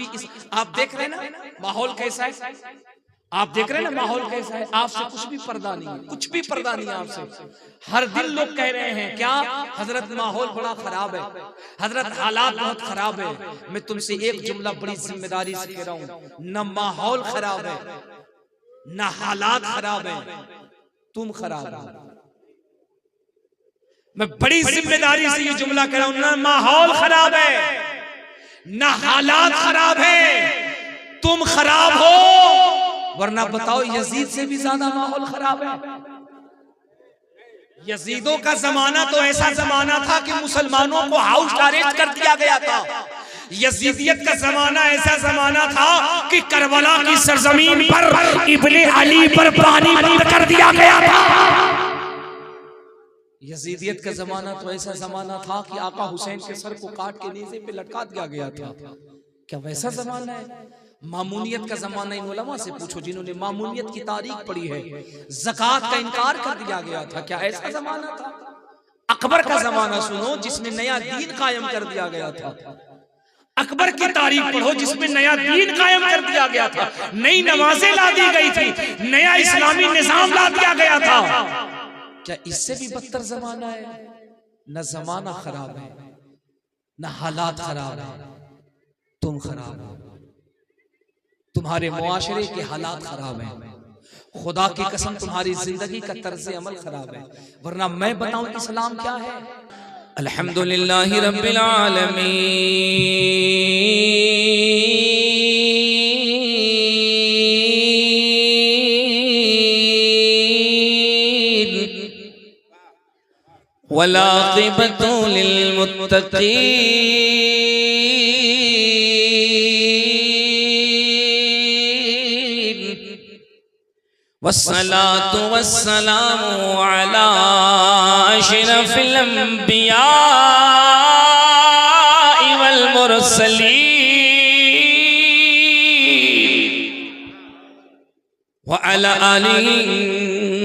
भी आप देख रहे हैं ना माहौल कैसा है, आप देख रहे हैं ना माहौल कैसा है, आपसे कुछ भी पर्दा नहीं है, कुछ भी पर्दा नहीं है आपसे। हर दिन लोग कह रहे हैं क्या, हजरत माहौल बड़ा खराब है, हजरत हालात बहुत खराब है। मैं तुमसे एक जुमला बड़ी जिम्मेदारी से कह रहा हूं, न माहौल खराब है न हालात खराब है, तुम खराब हो। मैं बड़ी जिम्मेदारी से ये जुमला कह रहा हूं, न माहौल खराब है न हालात खराब है, तुम खराब हो। वरना बताओ यजीद से भी ज्यादा माहौल खराब है। यजीदों का जमाना तो ऐसा जमाना था कि मुसलमानों को हाउस अरेस्ट कर दिया गया था। यजीदियत का जमाना ऐसा जमाना था कि करबला की सरजमीन पर इब्ने अली पर पानी बंद कर दिया गया था। यजीदियत का जमाना तो ऐसा जमाना था कि आका हुसैन के सर को काट के नीचे पे लटका दिया गया था। क्या वैसा जमाना है? मामूनियत का जमाना इन उलमा से पूछो जिन्होंने मामूनियत की तारीख पढ़ी है। ज़कात का इनकार कर दिया गया था, क्या ऐसा जमाना था? अकबर का जमाना सुनो जिसमें नया दीन कायम कर दिया गया था। अकबर की तारीख पढ़ो जिसमें नया दीन कायम कर दिया गया था, नई नमाजें ला दी गई थी, नया इस्लामी निजाम ला दिया गया था। क्या इससे भी बदतर जमाना है? न जमाना खराब है न हालात खराब है, तुम खराब हो। तुम्हारे मुआशरे के हालात खराब हैं, खुदा की कसम तुम्हारी जिंदगी का तर्ज अमल खराब है। वरना मैं बताऊं इस्लाम क्या है। अल्हम्दुलिल्लाहि रब्बिल आलमीन वल आक़िबतु लिल मुत्तक़ीन वस्सलातु वस्सलामु अला अशरफिल अंबिया वल मुरसलीन व अला आलिहि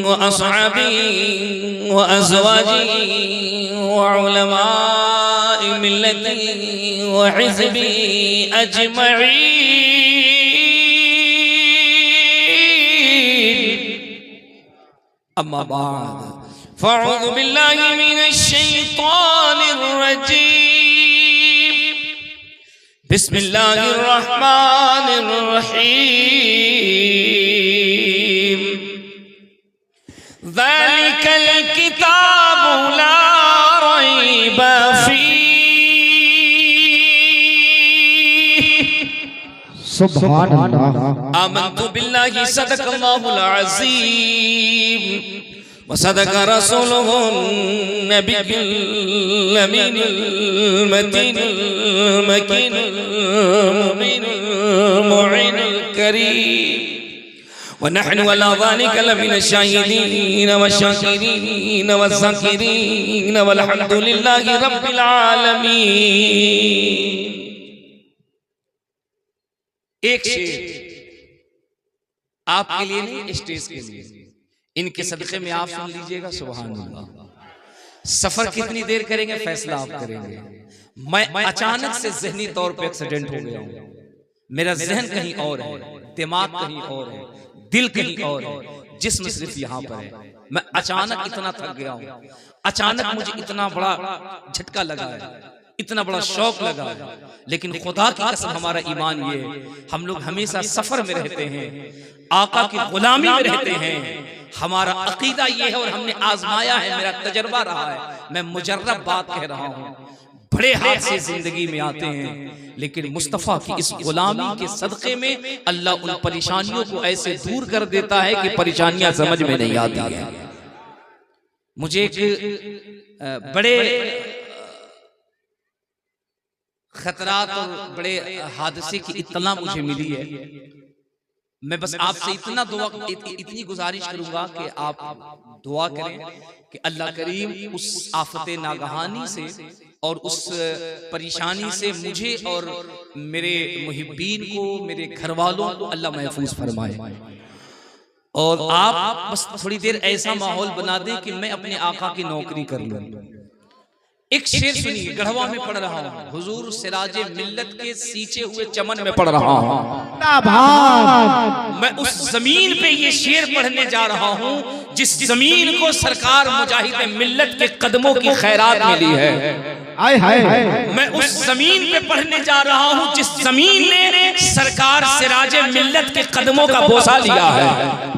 व अस्हाबिहि व अज़वाजिहि व उलमाए मिल्लतिहि व हिज़्बिहि अजमईन। अम्मा बाद फ़अऊज़ु बिल्लाहि मिनश शैतानिर रजीम। बिस्मिल्लाहिर रहमानिर रहीम। ज़ालिकल किताबु ला रैब फ़ीह। सुभान अल्लाह। आमन्तु बिल्लाहि सदक़ल्लाहुल अज़ीम व सदक़ रसूलुहुन नबियुल अमीनुल मतीनुल मकीनुल मुबीनुल मुईनुल करीम व नहनु अला ज़ालिका लमिनश शाहिदीन वश्शाकिरीन वज़्ज़ाकिरीन वल्हम्दुलिल्लाहि रब्बिल आलमीन। एक शेर आपके लिए नहीं, स्टेज के लिए, इनके सदक़े में आप सुन लीजिएगा। सुभान अल्लाह। सफर कितनी देर करेंगे फैसला आप करेंगे। मैं अचानक से ज़हनी तौर पे एक्सीडेंट हो गया हूं, मेरा जहन कहीं और है, दिमाग कहीं और है, दिल कहीं और है, जिस्म सिर्फ यहाँ पर है। मैं अचानक इतना थक गया हूं, अचानक मुझे इतना बड़ा झटका लगा है, इतना बड़ा शौक लगा है। लेकिन खुदा की कसम हमारा ईमान ये है, हम लोग हमेशा सफर में रहते हैं, आका की गुलामी में रहते हैं। हमारा अकीदा ये है और हमने आजमाया है, मेरा तजर्बा रहा है। मैं मुजर्रब बात कह रहा हूँ, बड़े हादसे जिंदगी में आते हैं, लेकिन मुस्तफ़ा की इस गुलामी के सदक़े में अल्लाह उन परेशानियों को ऐसे दूर कर देता है कि परेशानियां समझ में नहीं आती है। मुझे एक बड़े खतरात और बड़े हादसे की इत्तला मुझे मिली है। मैं बस आपसे इतनी गुजारिश करूंगा कि आप दुआ करें कि अल्लाह करीम उस आफत नागहानी से और उस परेशानी से मुझे और मेरे मुहिब्बीन को, मेरे घर वालों को अल्लाह महफूज फरमाए। और आप बस थोड़ी देर ऐसा माहौल बना दें कि मैं अपने आका की नौकरी कर लूं। एक शेर सुनिए, गढ़वा में पढ़ रहा हूँ, हुजूर सिराजे मिल्लत के सींचे हुए चमन में पढ़ रहा हूँ। मैं उस जमीन पे ये शेर पढ़ने जा रहा हूँ जिस जमीन को सरकार मुजाहिद मिल्लत के कदमों की खैरात मिली है। मैं उस जमीन पे पढ़ने जा रहा हूँ जिस जमीन ने सरकार सिराजे मिल्लत के कदमों का बोसा लिया है।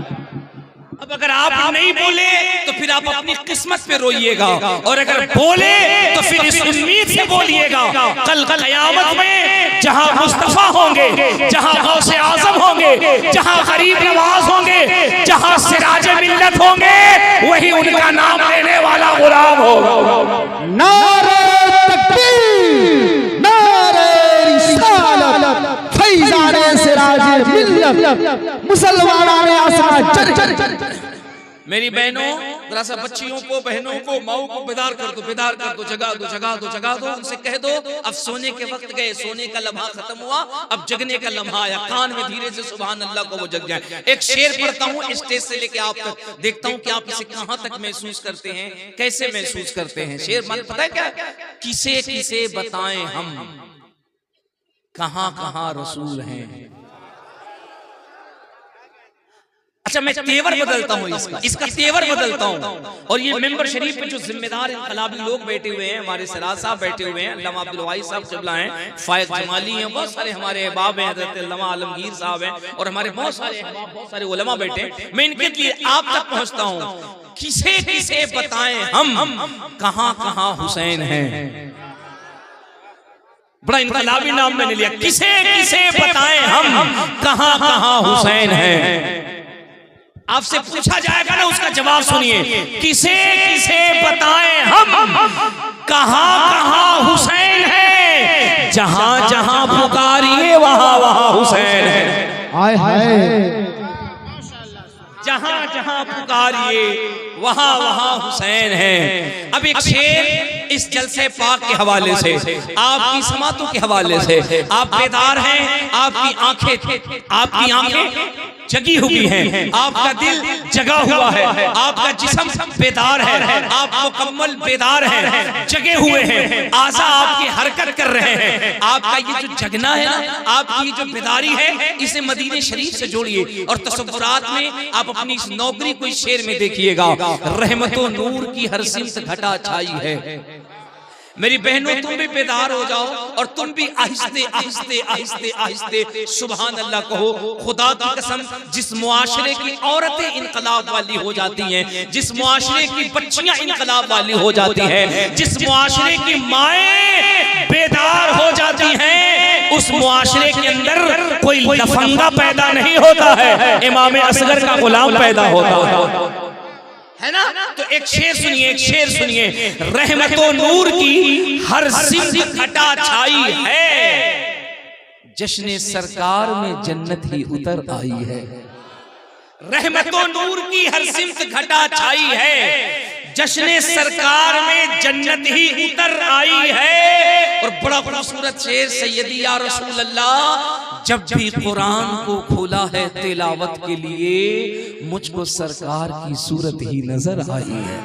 अब अगर आप नहीं बोले तो फिर आप अपनी किस्मत पे रोइएगा, और अगर बोले तो फिर इस उम्मीद से बोलिएगा कल क़यामत में जहां मुस्तफा होंगे, जहां गौसे आजम होंगे, जहां गरीब नवाज होंगे, जहां सिराज मिल्लत होंगे, वही उनका नाम लेने वाला गुलाम होगा। नारे तकबीर, नारे रिसालत, फैज़ाने सिराज मिल्लत, मुसलमानों ने आसमान चर। मेरी बहनों, जरा सा बच्चियों को, बहनों को, माओ को बेदार कर दो, बेदार कर दो, जगा दो, जगा दो, जगा दो। उनसे कह दो अब सोने के वक्त गए, सोने का लम्हा खत्म हुआ, अब जगने का लम्हा आया। कान में धीरे से सुभान अल्लाह को वो जग जाए। एक शेर पढ़ता हूँ स्टेज से लेके आप तक, देखता हूँ कि आप इसे कहाँ तक महसूस करते हैं, कैसे महसूस करते हैं। शेर मन पता है क्या? किसे किसे बताएं हम, कहाँ कहाँ रसूल हैं। अच्छा, मैं तेवर बदलता हूँ, इसका तेवर बदलता हूँ। और ये मेंबर शरीफ पे जो जिम्मेदार इनकलाबी लोग बैठे हुए हैं, हमारे सिराज साहब बैठे हुए हैं, अल्लामा अब्दुल वाहिद साहब क़िबला हैं, फायद जमाली हैं, बहुत सारे हमारे अहबाब हैं, हज़रत अल्लामा आलमगीर साहब हैं, और हमारे बहुत सारे अहबाब, बहुत सारे उलमा बैठे हैं। मैं इनके लिए आप तक पहुँचता हूँ। किसे किसे बताएं हम, कहाँ कहाँ हुसैन हैं। बड़ा इनकलाबी नाम मैंने लिया, किसे किसे बताएं हम, कहाँ कहाँ हुसैन हैं। आपसे पूछा जाएगा ना, उसका जवाब सुनिए। किसे किसे बताएं हम, कहाँ कहाँ हुसैन है। जहां जहां पुकारिए वहां वहां हुसैन है। हाय हाय, जहां जहां पुकारिए वहां वहां हुसैन है। अब एक शेर इस जलसे पाक के हवाले से, आपकी समातों के हवाले से। आप बेदार हैं, आपकी आंखें जगी हुई हैं, आपका दिल जगा हुआ है, आपका जिस्म बेदार है, आप मुकम्मल बेदार हैं, जगे हुए हैं, आज़ा आपकी हरकत कर रहे हैं। आपका ये जो जगना है ना, आपकी जो बेदारी है, इसे मदीने शरीफ से जोड़िए और तसव्वुरात में आप अपनी इस नौकरी को इस शेर में देखिएगा। रहमतों नूर की हर सिमत घटा छाई है। मेरी बहनों, तुम भी बेदार हो जाओ और तुम भी आहिस्ते आहिस्ते आहिस्ते आहिस्ते सुभान अल्लाह कहो। खुदा की कसम, जिस मुआशरे की औरतें इनकलाब वाली हो जाती हैं, जिस मुआशरे की बच्चियां इनकलाब वाली हो जाती हैं, जिस मुआशरे की माएं बेदार हो जाती हैं, उस मुआशरे के अंदर कोई लफंगा पैदा नहीं होता है, इमाम असगर का गुलाम पैदा होता है ना। तो एक शेर सुनिए, एक शेर सुनिए। रहमतों नूर की हर सिमत घटा छाई है, जश्न सरकार में जन्नत ही उतर आई है। रहमतों नूर की हर सिमत घटा छाई है, जश्न सरकार में जन्नत ही उतर आई है। और बड़ा खूबसूरत शेर, सैयदी या रसूल अल्लाह, जब भी कुरान को खोला है तिलावत के लिए, मुझको सरकार की सूरत ही नजर आई है।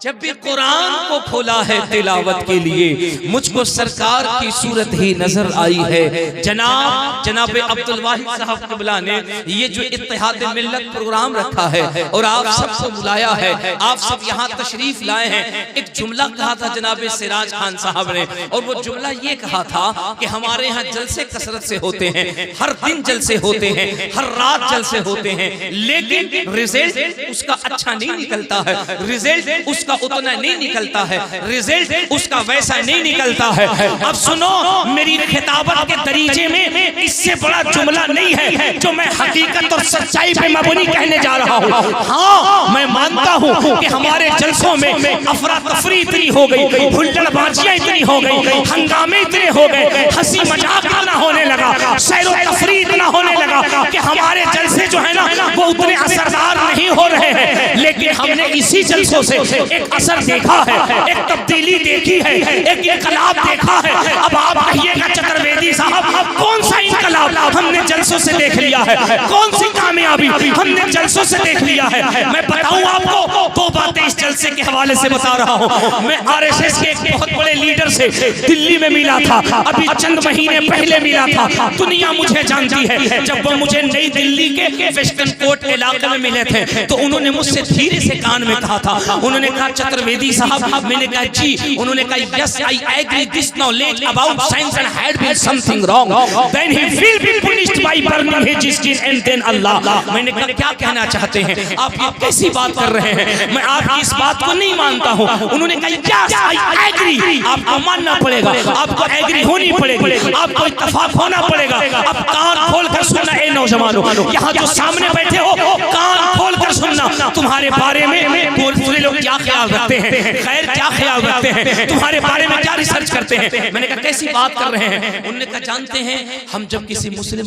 जब भी कुरान को खोला है तिलावत के लिए, मुझको सरकार की सूरत ही नजर आई है। जनाब अब्दुल वाहिद साहब क़िबला ने ये जो इत्तेहाद मिल्लत प्रोग्राम रखा है और आप सबको बुलाया है, आप सब यहाँ तशरीफ लाए हैं। एक जुमला कहा था जनाब सिराज खान साहब ने, और वो जुमला ये कहा था कि हमारे यहाँ जलसे कसरत से होते हैं, हर दिन जलसे होते हैं, हर रात जलसे होते हैं, लेकिन रिजल्ट उसका अच्छा नहीं निकलता है, रिजल्ट उसका उतना नहीं निकलता है, रिजल्ट उसका वैसा नहीं निकलता है। अब सुनो, मेरी खिताबत के दरीजे में इससे बड़ा जुमला नहीं है जो मैं हकीकत और सच्चाई पे मबनी कहने जा रहा हूँ। हाँ, मैं मानता हूँ कि हमारे जलसों में अफरा तफरी इतनी हो गई, हुल्लड़बाजियां इतनी हो गई, हंगामे इतने हो गए, हंसी मजाक इतना होने लगा, सैरो तफरी इतना होने लगा कि हमारे जलसे जो है ना वो उतने असरदार नहीं हो रहे हैं। लेकिन हमने इसी जलसों से एक असर देखा है, एक तब्दीली देखी है, एक इनकलाब देखा है। अब आप कहिएगा चतुर्वेदी साहब, कौन सा इनकलाब? हमने जलसों जलसों से देख लिया है, कौन सी कामयाबी हमने जलसों से देख लिया है। मैं बताऊं आपको दो बातें इस जलसे के हवाले से बता रहा हूं। मैं आरएसएस के एक बहुत बड़े लीडर से दिल्ली में मिला था, अभी चंद महीने पहले मिला था। दुनिया मुझे जानती है। जब वो मुझे नई दिल्ली के वेस्टर्न कोर्ट इलाके में मिले थे तो उन्होंने मुझसे धीरे से कान में कहा था, उन्होंने कहा चतुर्वेदी साहब, मैंने कहा जी, उन्होंने कहा yes I agree this knowledge about science and had been something wrong then he will be punished by burning his skin and then Allah. मैंने कहा क्या कहना चाहते हैं आप, ये कैसी बात कर रहे हैं, मैं आपकी इस बात को नहीं मानता हूं। उन्होंने कहा यस आई एग्री, आपको मानना पड़ेगा, आपको एग्री होनी पड़ेगी, आपको इत्तेफाक होना पड़ेगा। अब कान खोलकर सुनना ए नौजवानों, यहाँ जो सामने बैठे हो कान खोलकर सुनना, तुम्हारे बारे में दूसरे लोग क्या ख्याल रखते हैं, खैर क्या ख्याल रखते हैं, तुम्हारे बारे में क्या रिसर्च करते हैं। मैंने कहा कैसी बात कर रहे हैं। उन्होंने कहा जानते हैं हम जब किसी मुस्लिम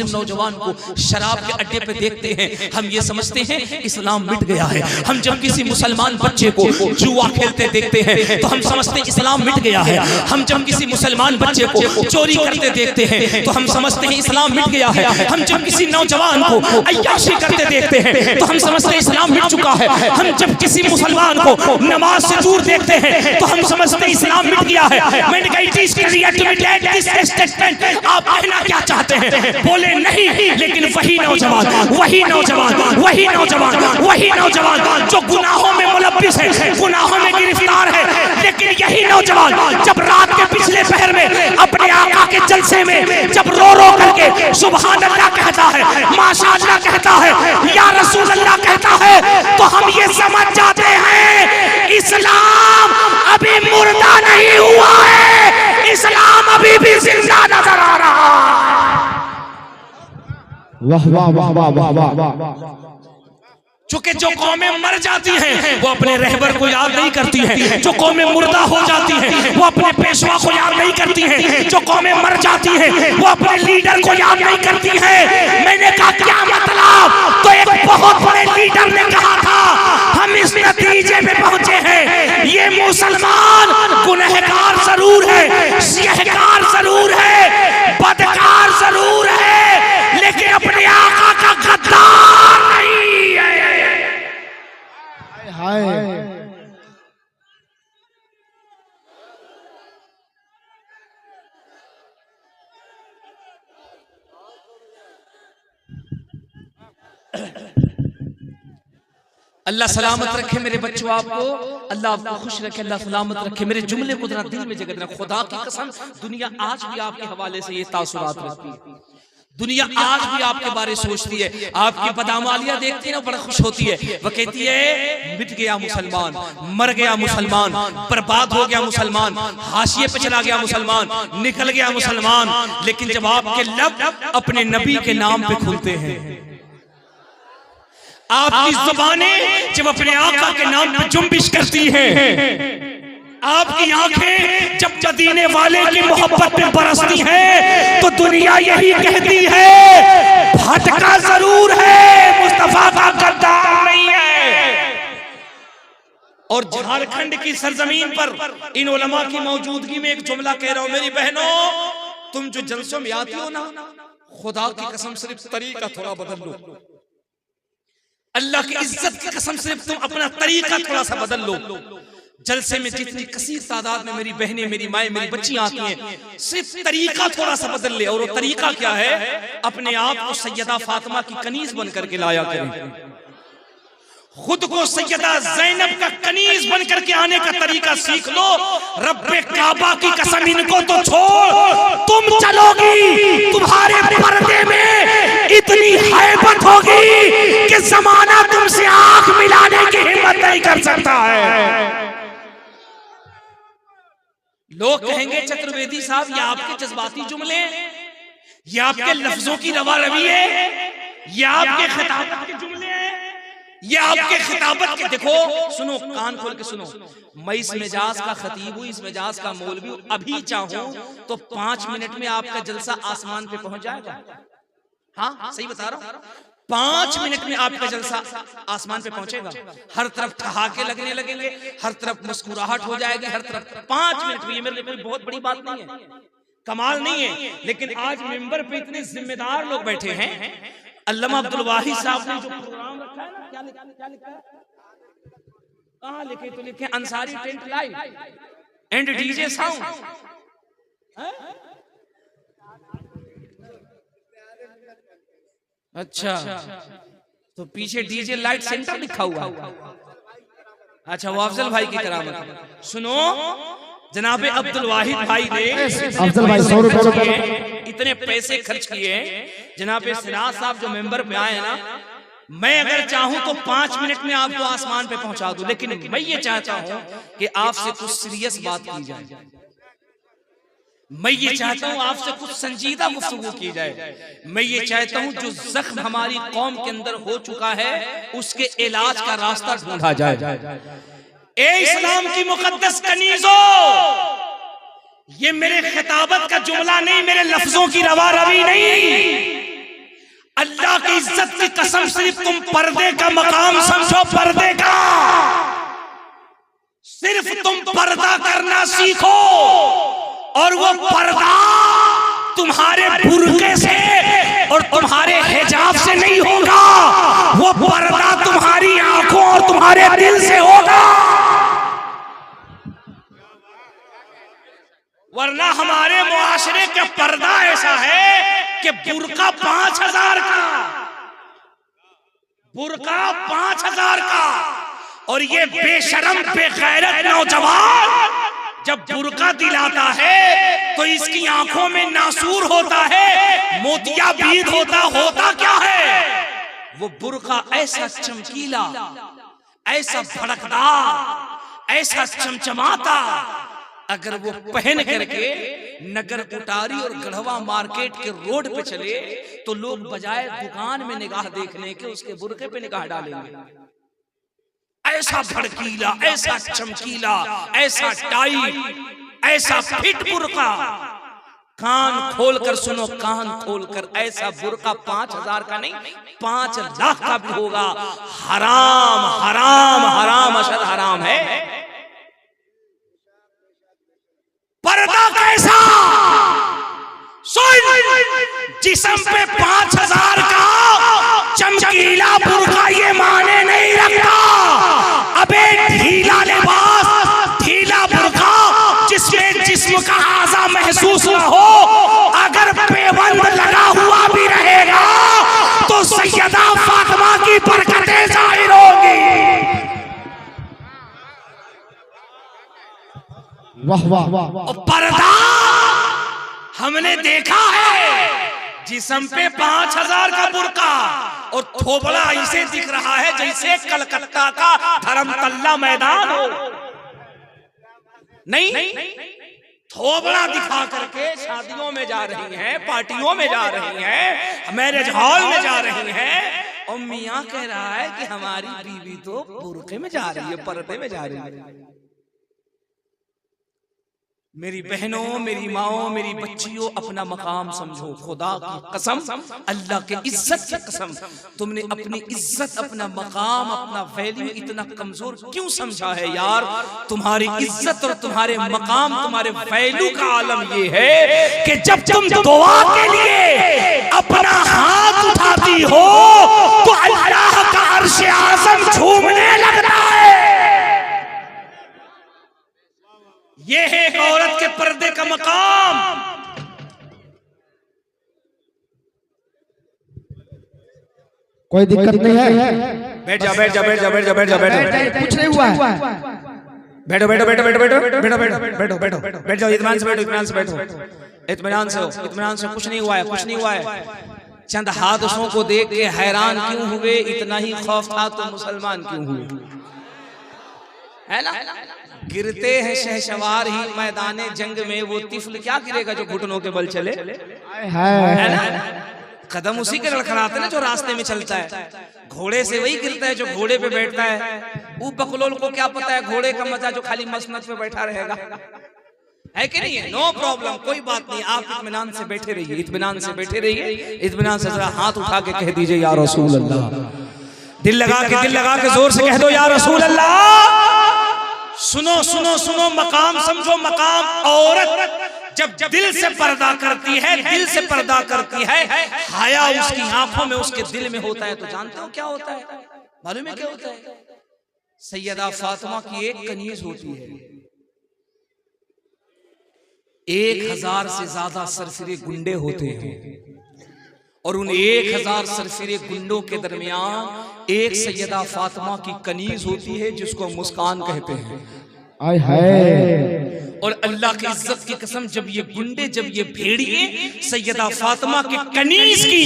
नौजवान को शराब के अड्डे पे देखते हैं हम ये समझते हैं इस्लाम मिट गया है। हम जब किसी मुसलमान बच्चे को जुआ खेलते देखते हैं तो हम समझते हैं इस्लाम मिट गया है। हम जब किसी मुसलमान बच्चे को चोरी करते देखते हैं तो हम समझते हैं इस्लाम मिट गया है। हम जब किसी नौजवान को अय्याशी करते देखते हैं तो हम समझते हैं इस्लाम मिट चुका है। हम जब किसी मुसलमान को नमाज से दूर देखते हैं तो हम समझते हैं इस्लाम मिट गया है। मैंने कहा it is clear to me that this statement, आप कहना क्या चाहते हैं? बोले नहीं, लेकिन वही नौजवान जो गुनाहों में मुलव्विस है, गुनाहों में गिरफ्तार है, लेकिन यही नौजवान जब रात के पिछले पहर में अपने आका के जलसे में जब रो रो करके सुभान अल्लाह कहता है, माशाअल्लाह कहता है, या रसूल अल्लाह कहता है, तो हम ये समझ जाते हैं इस्लाम अभी मुर्दा नहीं हुआ है, इस्लाम अभी भी जिंदा नजर आ रहा है। वाह वाह वाह वाह वाह वाह वाह। चूंकि जो कौमें मर जाती हैं वो अपने रहबर को याद नहीं करती हैं, जो कौमें मुर्दा हो जाती हैं वो अपने पेशवा को याद नहीं करती हैं, जो कौमें मर जाती हैं वो अपने लीडर को याद नहीं करती हैं। मैंने कहा क्या मतलब? तो एक बहुत बड़े लीडर ने कहा था हम इस नतीजे में पहुंचे हैं ये मुसलमान गुनहगार जरूर है, सिहकार जरूर है, बदकार जरूर है, लेकिन अपने आका का गद्दार नहीं है। हाय अल्लाह सलामत रखे मेरे बच्चों आपको, अल्लाह आपको खुश रखे, अल्लाह सलामत रखे। मेरे जुमले को जरा दिल में जगह देना, खुदा की कसम दुनिया आज भी आपके हवाले से ये तासुरात रखती है, दुनिया आज भी आपके बारे सोचती है। आपकी बदामालियां देखती है ना बड़ा खुश होती है, वो कहती है मिट गया मुसलमान, मर गया मुसलमान, बर्बाद हो गया मुसलमान, हाशिए पे चला गया मुसलमान, निकल गया मुसलमान। लेकिन जब आपके लब अपने नबी के नाम पे खुलते हैं, आपकी जुबानें जब अपने आका के नाम पे जुम्बिश करती हैं, आपकी आंखें जब मदीने वाले की मोहब्बत में बरसती हैं, तो दुनिया यही कहती है भटका जरूर है, मुस्तफा का गद्दार नहीं है। और झारखंड की सरजमीन पर इन उलमा की मौजूदगी में एक जुमला कह रहा हूं, मेरी बहनों तुम जो जलसों में आती हो ना, खुदा की कसम सिर्फ तरीका थोड़ा बदल लो, अल्लाह की इज्जत की कसम सिर्फ तुम अपना तरीका थोड़ा सा बदल लो। जलसे में जितनी कसीर तादाद में मेरी बहनें, मेरी माएं, मेरी बच्चियां आती हैं, सिर्फ तरीका थोड़ा सा बदल ले। और वो तरीका क्या है? अपने आप को सैयदा फातिमा की कनीज बन करके लाया करें, खुद को सैयदा ज़ैनब का कनीज बन करके आने का तरीका सीख लो। रब्बे काबा की कसम इनको तो छोड़, तुम चलोगी तुम्हारे पर्दे में इतनी हैबत होगी कि जमाना तुमसे आंख मिलाने की हिम्मत नहीं कर सकता है। लोग कहेंगे चतुर्वेदी साहब ये आपके जज्बाती जुमले, ये आपके लफ्जों की रवा रवी है, ये आपके खिताबत के जुमले हैं, ये आपके खिताबत के। देखो सुनो, कान खोल के सुनो, मैं इस मिजाज का खतीब हूँ, इस मिजाज का मौलवी हूँ, अभी चाहूं तो 5 मिनट में आपका जलसा आसमान पे पहुंच जाएगा। हाँ सही बता रहा हूँ, 5 मिनट में आपका जलसा आसमान पे पहुंचेगा। हर तरफ ठहाके लगने लगेंगे, हर तरफ मुस्कुराहट हो जाएगी, हर तरफ 5 मिनट में। ये मेरे लिए कोई बहुत बड़ी बात नहीं है, कमाल नहीं है। लेकिन आज मेंबर पे इतने जिम्मेदार लोग बैठे हैं। अल्लामा अब्दुल वाहिद साहब ने जो प्रोग्राम रखा है ना, क्या लिखा है? कहाँ लिखे? तो लिखे Ansari tent live and DJ sound. अच्छा, तो पीछे डीजे लाइट सेंटर लिखा हुआ है। अच्छा, वो अफजल भाई की करामत। सुनो, जनाबे अब्दुल वाहिद भाई ने अफजल भाई 100 रुपए इतने पैसे खर्च किए। जनाबे सिराज साहब जो मेंबर पे आए ना, मैं अगर चाहूं तो 5 मिनट में आपको आसमान पे पहुंचा दूं, लेकिन मैं ये चाहता हूं कि आपसे कुछ सीरियस बात की जाए। मैं ये चाहता हूं आपसे कुछ संजीदा गुफ्तगू की जाए। मैं ये चाहता हूं जो जख्म हमारी कौम के अंदर हो चुका है उसके इलाज का रास्ता ढूंढा जाए। ए इस्लाम की मुकद्दस कनीजो, ये मेरे खिताबत का जुमला नहीं, मेरे लफ्जों की रवा रवी नहीं। अल्लाह की इज्जत की कसम, सिर्फ तुम पर्दे का मकाम समझो, पर्दे का। सिर्फ तुम पर्दा करना सीखो, और वो पर्दा तुम्हारे बुर्के से और तुम्हारे हिजाब से नहीं होगा, वो पर्दा तुम्हारी आंखों और तुम्हारे दिल से होगा। वरना हमारे मुआशरे का पर्दा ऐसा है कि बुर्का 5000 का, बुर्का 5000 का, और ये बेशरम बेगैरत नौजवान जब बुर्का दिलाता है तो इसकी आंखों में नासूर होता है, मोतियाबीद होता क्या है? वो बुर्का ऐसा चमकीला, ऐसा भड़कदार, ऐसा चमचमाता, अगर वो पहन करके नगर उटारी और गढ़वा मार्केट के रोड पे चले तो लोग बजाय दुकान में निगाह देखने के उसके बुर्के पे निगाह डालेंगे। ऐसा भड़कीला, ऐसा चमकीला, ऐसा टाइट, ऐसा फिट बुर्का। कान खोलकर सुनो, कान खोलकर, ऐसा बुर्का 5000 का नहीं, 5 लाख का भी होगा। हराम हराम हराम अशद हराम है। पर्दा कैसा? जिस्म पे 5000 का चमकीला बुर्का ये माने नहीं रखता। अबे ढीला लिबास, ढीला बुर्का जिसमें जिस्म का आज़ा महसूस न हो, अगर पेबंद लगा हुआ भी रहेगा तो सैयदा फातिमा की बरकतें जाहिर होंगी। वाह वाह वाह। पर्दा हमने देखा है, जिस्म पे 5000 का बुर्का और थोबड़ा ऐसे दिख रहा है जैसे कलकत्ता का धर्मतल्ला मैदान हो। नहीं, थोबड़ा दिखा करके शादियों में जा रही हैं, पार्टियों में जा रही हैं, मैरिज हॉल में जा रही हैं, और मियां कह रहा है कि हमारी बीवी तो बुर्के में जा रही है, पर्दे में जा रही है। मेरी बहनों, मेरी माओ, मेरी बच्चियों, अपना मकाम समझो। खुदा की कसम, अल्लाह के इज्जत की कसम, तुमने अपनी इज्जत, अपना मकाम, अपना वैल्यू इतना कमजोर क्यों समझा है यार? तुम्हारी इज्जत और तुम्हारे मकाम, तुम्हारे वैल्यू का आलम ये है कि जब तुम दुआ के लिए अपना हाथ उठाती हो तो अल्लाह का अर्श आज़म झूमने लगता है। ये है एक औरत के पर्दे का मकाम। कोई दिक्कत नहीं है। बैठ जा, बैठ जा, बैठ जा, बैठ जा, बैठ जा, बैठ जा। कुछ नहीं हुआ है। बैठो बैठो बैठो बैठो बैठो बैठो बैठो बैठो बैठो बैठ जाओ। इत्मीनान से बैठो, इत्मीनान से बैठो, इत्मीनान से, इत्मीनान से। कुछ नहीं हुआ है, कुछ नहीं हुआ है। चंद हादसों को देख के हैरान क्यों हुए? इतना ही खौफ था तो मुसलमान क्यों हुए? है ना? गिरते हैं शहसवार ही मैदाने जंग में, वो तिफल क्या गिरेगा जो घुटनों के बल चले? है ना? कदम उसी के लड़खड़ाते ना जो रास्ते में चलता है। घोड़े से वही गिरता है जो घोड़े पे बैठता है। वो बकलोल को क्या पता है घोड़े का मजा जो खाली मसनद पे बैठा रहेगा, है कि नहीं है? नो प्रॉब्लम, कोई बात नहीं। आप इत्मीनान से बैठे रहिए, इत्मीनान से बैठे रहिए। इत्मीनान से जरा हाथ उठा के कह दीजिए या रसूल अल्लाह। दिल लगा के जोर से कह दो या रसूल अल्लाह। सुनो सुनो सुनो, मकाम समझो, मकाम। औरत जब दिल से पर्दा करती है, दिल से पर्दा करती है, हया उसकी आंखों में, उसके दिल में होता है, तो जानते हो क्या होता है? मालूम है क्या होता है? सैयदा फातिमा की एक कनीज होती है, 1000 से ज्यादा सरफिरे गुंडे होते हैं, और उन 1000 सरफिरे गुंडों के दरमियान एक सैयदा फातिमा की कनीज होती है जिसको मुस्कान कहते हैं। आय हाय। और अल्लाह की इज्जत की कसम, जब ये गुंडे, जब ये भेड़िए सैयदा फातिमा के कनीज की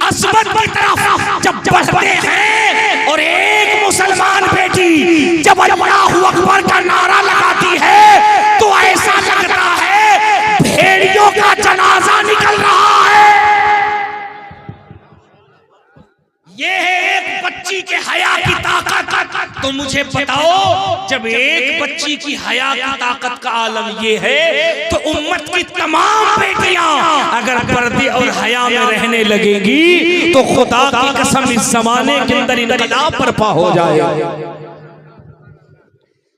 असमत की तरफ जब बढ़ते हैं, और एक मुसलमान बेटी जब अल्लाहु अकबर का नारा लगाती है, तो ऐसा लगता है भेड़ियों का जनाजा निकल रहा है। ये है एक बच्ची के हया की ताकत। तो मुझे बताओ, जब एक बच्ची की हया की ताकत का आलम ये है, तो उम्मत की तमाम बेटियां अगर पर्दे और हया में रहने लगेगी, तो खुदा की कसम इस जमाने के अंदर इनकलाब बर्पा हो जाएगा।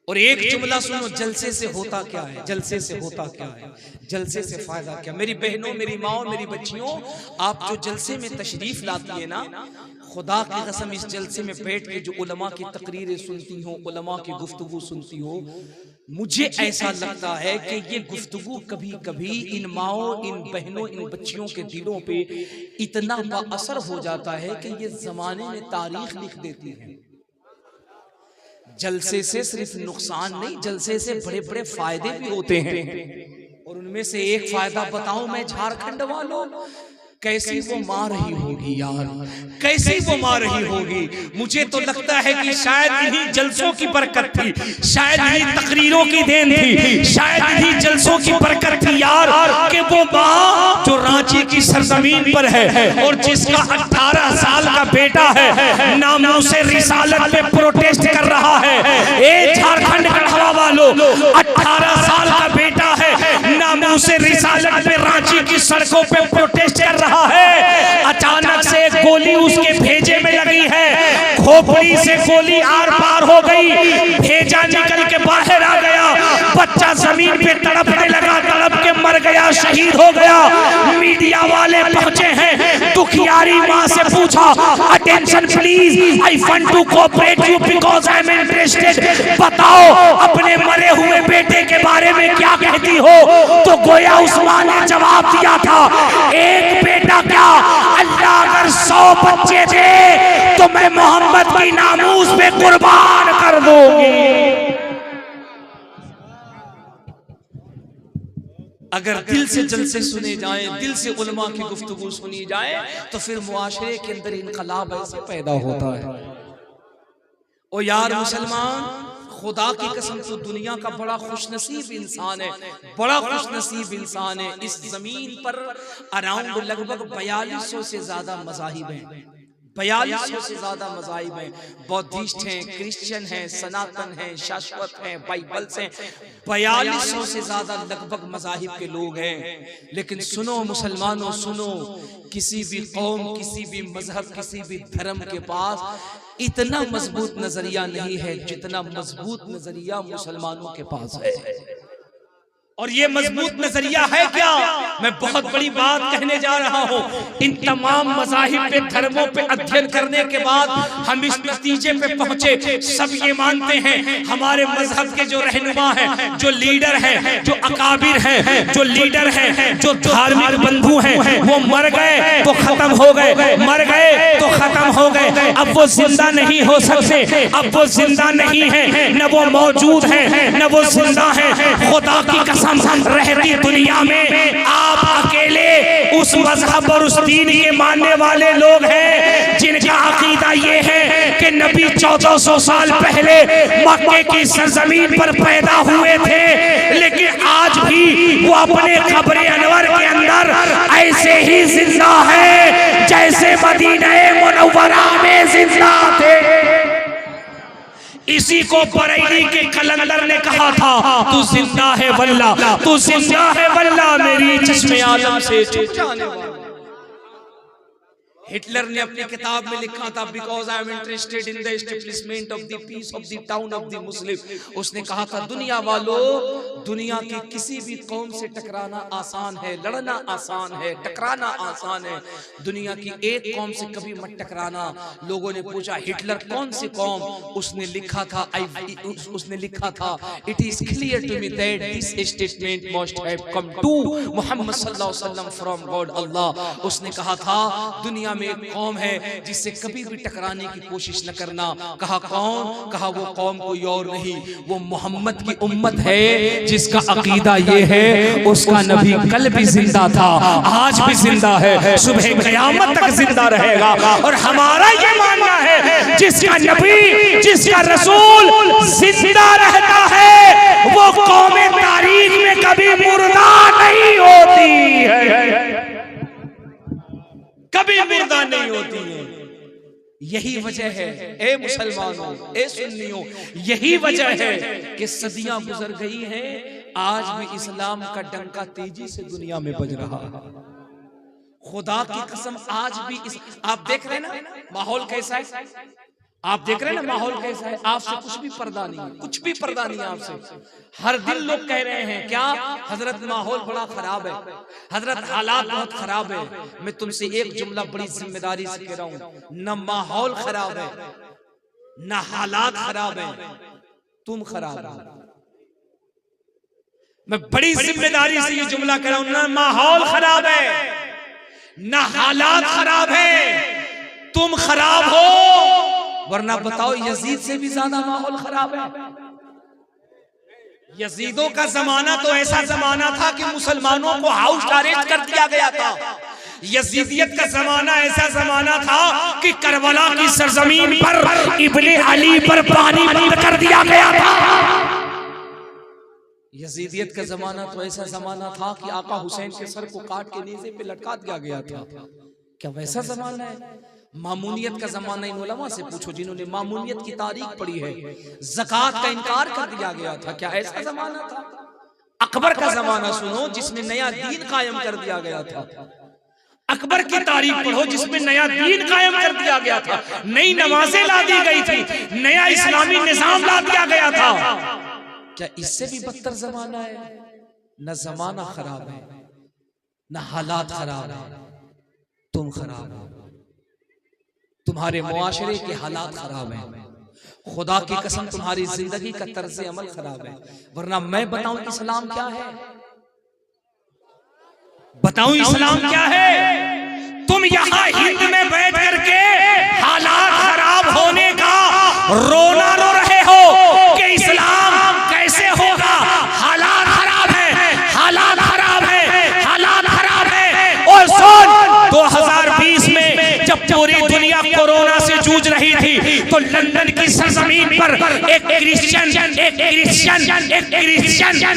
और एक जुमला सुनो, जलसे से होता क्या है? जलसे से होता क्या है? जलसे से फायदा क्या? मेरी बहनों, मेरी माओ, मेरी बच्चियों, आप जो जलसे में तशरीफ लाती है ना, खुदा की कसम इस जलसे में बैठ के जो उलमा की तकरीरें सुनती हो, उलमा की गुफ्तगू सुनती हो, मुझे ऐसा लगता है कि ये गुफ्तगू कभी कभी इन माओ, इन बहनों, इन बच्चियों के दिलों पे इतना बाअसर हो जाता है कि ये जमाने में तारीख लिख देती है। जलसे से सिर्फ नुकसान नहीं, जलसे से बड़े बड़े फायदे भी होते हैं, और उनमें से एक फायदा बताऊं मैं, झारखंड वालों, कैसी वो मार रही होगी यार, कैसी वो मार रही होगी। मुझे तो लगता है कि शायद इन्हीं जलसों की बरकत थी, शायद इन्हीं तकरीरों की देन थी, शायद इन्हीं जलसों की बरकत थी यार, कि वो माँ जो रांची की सरजमीन पर है, और जिसका 18 साल का बेटा है, नामों से रिसालत पे प्रोटेस्ट कर रहा है। ए झारखंड गढ़वा वालों, 18 साल का बेटा है, नामों से रिसालत पे रांची की सड़कों पे प्रोटेस्ट कर रहा है। अचानक से गोली उसके भेजे में लगी है, खोपड़ी से गोली आर पार हो गई, भेजा निकल के बाहर आ गया, बच्चा जमीन पे तड़पने लगा, तड़प के मर गया, शहीद हो गया। मीडिया वाले पहुंचे हैं, दुखियारी मां से पूछा, attention please, I want to cooperate you because I am interested, बताओ अपने मरे हुए बेटे के बारे में क्या कहती हो? तो गोया उस्मान ने जवाब दिया था, एक बेटा क्या, अल्लाह अगर 100 बच्चे दे तो मैं मोहम्मद की नामूस पे कुर्बान कर दूंगी। अगर दिल से जलसे सुने जाएं, दिल से उलमा की गुफ्तगू सुनी जाए, तो फिर मुआशरे के अंदर इनकलाब ऐसे पैदा होता है। ओ यार मुसलमान, खुदा की कसम, तो दुनिया का बड़ा खुशनसीब इंसान है, बड़ा खुशनसीब इंसान है। इस जमीन पर अराउंड लगभग 4200 से ज्यादा मज़ाहिब हैं, 4200 से ज्यादा मज़ाहिब हैं। बौद्धिस्ट हैं, क्रिश्चियन हैं, सनातन हैं, शाश्वत हैं, बाइबल्स हैं, 4200 से ज्यादा लगभग मज़ाहिब के लोग हैं। लेकिन सुनो मुसलमानों, सुनो, किसी भी कौम, किसी भी मजहब, किसी भी धर्म के पास इतना मजबूत नजरिया नहीं है जितना मजबूत नजरिया मुसलमानों के पास है। और ये मजबूत नजरिया है क्या? मैं बहुत बड़ी बात कहने जा रहा हूँ। इन तमाम मज़ाहिब पे, धर्मों पे अध्ययन करने के बाद हम इस नतीजे पे पहुंचे, सब ये मानते हैं हमारे मजहब के जो रहनुमा हैं, जो लीडर हैं, जो अकाबिर हैं, जो लीडर हैं, जो धार्मिक बंधु हैं, वो मर गए तो खत्म हो गए, मर गए तो खत्म हो गए, अब वो जिंदा नहीं हो सकते, अब वो जिंदा नहीं है, न वो मौजूद है, न वो जिंदा है। खुदा की रहती दुनिया में आप अकेले उस मजहब और उस दीन के मानने वाले लोग हैं जिनका अकीदा ये है कि नबी 1400 साल पहले मक्के की सरजमीन पर पैदा हुए थे, लेकिन आज भी वो अपने कब्र अनवर के अंदर ऐसे ही जिंदा है जैसे मदीना मुनव्वरा में जिंदा थे। इसी को बरेली के कलंदर ने कहा था, तू जिंदा है वल्ला, तू जिंदा है वल्ला, मेरी चश्मे आलम से छुप जाने वाला। हिटलर ने अपनी किताब में लिखा था, because I am interested in the establishment of the peace of the town of the Muslim. उसने कहा था, दुनिया वालों, दुनिया की किसी भी कौम से टकराना आसान है, लड़ना आसान है, टकराना आसान है, दुनिया की एक कौम से कभी मत टकराना। लोगों ने पूछा, हिटलर कौन सी कौम? उसने लिखा था, it is clear to me that this statement must have come to Muhammad सल्लल्लाहु अलैहि वसल्लम फ्रॉम गॉड अल्लाह। उसने कहा था, दुनिया में एक कौम है जिससे कभी भी टकराने की कोशिश न करना। कहा कौन? कहा वो कौम कोई और नहीं, वो मोहम्मद की उम्मत है, जिसका अकीदा ये है, उसका नबी कल भी जिंदा था, आज भी जिंदा है, सुबह क़यामत तक जिंदा रहेगा। और हमारा ये मानना है, जिसका नबी, जिसका रसूल जिंदा रहता है, वो कौम तारीख में कभी मुर्दा नहीं होती है, कभी मुर्दा नहीं होती है। यही वजह है, ए मुसलमानों, ए सुन्नियों, यही वजह है कि सदियां गुजर गई हैं, आज भी इस्लाम का डंका तेजी से दुनिया में बज रहा है। खुदा की कसम, आज भी आप देख रहे हैं ना माहौल कैसा है, आप देख रहे हैं ना माहौल कैसा है। आपसे कुछ भी पर्दा नहीं है, कुछ भी पर्दा नहीं है आपसे। हर दिन लोग कह रहे हैं, क्या हजरत माहौल बड़ा खराब है, हजरत हालात बहुत खराब है। मैं तुमसे एक जुमला बड़ी जिम्मेदारी से कह रहा हूं, न माहौल खराब है, न हालात खराब है, तुम खराब हो। मैं बड़ी जिम्मेदारी से ये जुमला कह रहा हूं, न माहौल खराब है, न हालात खराब है, तुम खराब हो। वरना बताओ, यजीद से भी ज्यादा माहौल खराब है। यजीदों का जमाना तो ऐसा जमाना था कि मुसलमानों को हाउस अरेस्ट कर दिया गया था। यजीदियत का जमाना ऐसा जमाना था कि करबला की सरजमीन पर इब्ने अली पर पानी बंद कर दिया गया था। यजीदियत का जमाना तो ऐसा जमाना था कि आका हुसैन के सर को काट के नीचे पे लटका दिया गया था। क्या वैसा जमाना है? मामूनियत का जमाना इन उलमा से पूछो जिन्होंने मामूनियत की तारीख पढ़ी है। ज़कात का इनकार कर दिया गया था, क्या ऐसा जमाना था? अकबर का जमाना सुनो, जिसमें नया दीन कायम कर दिया गया था। अकबर की तारीख पढ़ो, जिसमें नया दीन कायम कर दिया गया था, नई नमाजें ला दी गई थी, नया इस्लामी निजाम ला दिया गया था। क्या इससे भी बदतर जमाना है? न जमाना खराब है, न हालात खराब है, तुम खराब हो। तुम्हारे मुआशरे के हालात खराब हैं, खुदा की कसम तुम्हारी जिंदगी का तर्ज अमल खराब है। वरना मैं बताऊं इस्लाम क्या है, बताऊं इस्लाम क्या है? तुम यहाँ हिंद में बैठ करके हालात खराब होने का रोना रो रहे हो कि इस्लाम कैसे होगा। हालात खराब है, हालात खराब है, हालात खराब है। और सुन, 2020 में जब पूरी दुनिया कोरोना से जूझ रही थी, तो लंदन की सरजमीन पर एक क्रिश्चियन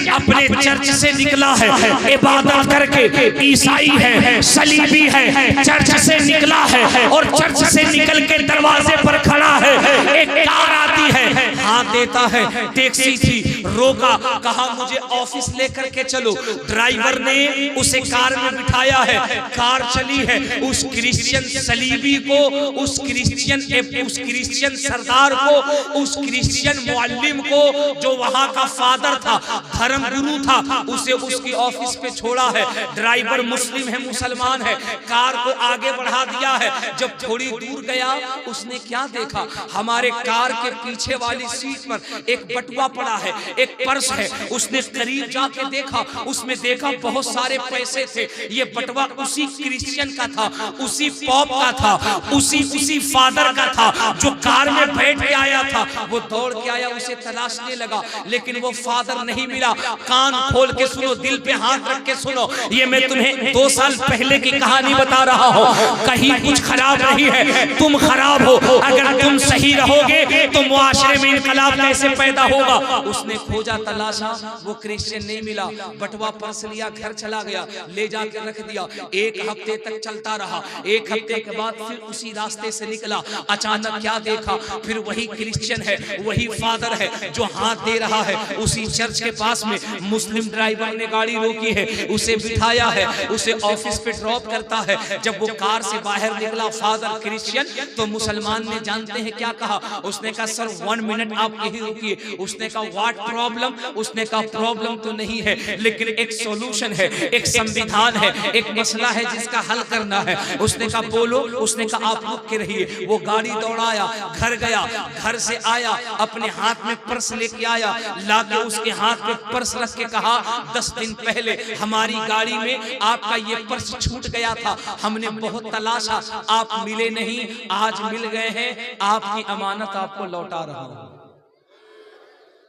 अपने चर्च से निकला है, इबादत करके, ईसाई है, सलीबी है, चर्च से निकला है और चर्च से निकल के दरवाजे पर खड़ा है। एक कार आती है, हाथ देता है, टैक्सी थी, रोका, कहा मुझे ऑफिस लेकर के चलो। ड्राइवर ने उसे कार में बिठाया है, कार चली है। उस क्रिश्चियन सलीबी को, उस क्रिश्चियन सरदार को, उस क्रिश्चियन मुअल्लिम को, जो वहां का फादर था, धर्म गुरु था, उसे उसकी ऑफिस पे छोड़ा है। ड्राइवर मुस्लिम है, मुसलमान है, कार को आगे बढ़ा दिया है। जब थोड़ी दूर गया, उसने क्या देखा? हमारे कार के पीछे वाली सीट पर एक बटुआ पड़ा है, एक पर्स है। उसने करीब जाके देखा, उसमें देखा बहुत सारे पैसे थे। ये बटुआ उसी क्रिश्चियन का था, उसी पॉप का था, उसी फादर का था जो कार में बैठ के आया था। वो दौड़ के आया, उसे तलाशने लगा, लेकिन वो फादर नहीं मिला। कान खोल के सुनो, दिल पे हाथ रख के सुनो, ये मैं तुम्हें 2 साल पहले की कहानी बता रहा हूँ। कहीं कुछ खराब नहीं है, तुम खराब हो। अगर तुम सही रहोगे तो मुआशरे में इनकलाब कैसे पैदा होगा? उसने खोजा, तलाशा, वो क्रिश्चियन नहीं मिला। बटवा पर्स लिया, घर चला गया, ले जाकर रख दिया। 1 हफ्ते तक चलता रहा। 1 हफ्ते के बाद फिर उसी रास्ते से निकला। अचानक क्या देखा? फिर वही क्रिश्चियन है, वही फादर है जो हाथ दे रहा है। उसी चर्च के पास में मुस्लिम ड्राइवर ने गाड़ी रोकी है, उसे बिठाया है, उसे ऑफिस पे ड्रॉप करता है। जब वो कार से बाहर निकला फादर क्रिश्चियन, तो मुसलमान ने जानते हैं क्या कहा? उसने कहा सर 1 मिनट आप यही रुकिए। उसने कहा व्हाट प्रॉब्लम? उसने कहा प्रॉब्लम तो नहीं है, लेकिन एक सॉल्यूशन है, एक संविधान है, एक मसला है जिसका हल करना है। उसने कहा बोलो। उसने कहा आप रुक के रहिए। वो गाड़ी दौड़ाया, घर गया, घर से आया, अपने हाथ में पर्स लेके आया, लाके उसके हाथ में पर्स रख के कहा 10 दिन पहले हमारी गाड़ी में आपका ये पर्स छूट गया था, हमने बहुत तलाशा, आप मिले नहीं, आज मिल गए हैं, आपकी अमानत आपको लौटा रहा हूं।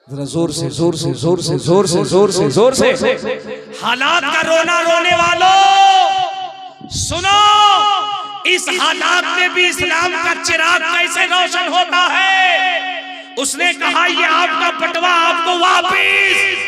जरा जोर से जोर से जोर से जोर से जोर से जोर से हालात का रोना रोने वालों सुनो, इस हालात में भी इस्लाम का चिराग कैसे रोशन होता है। उसने कहा ये आपका बटवा आपको वापिस।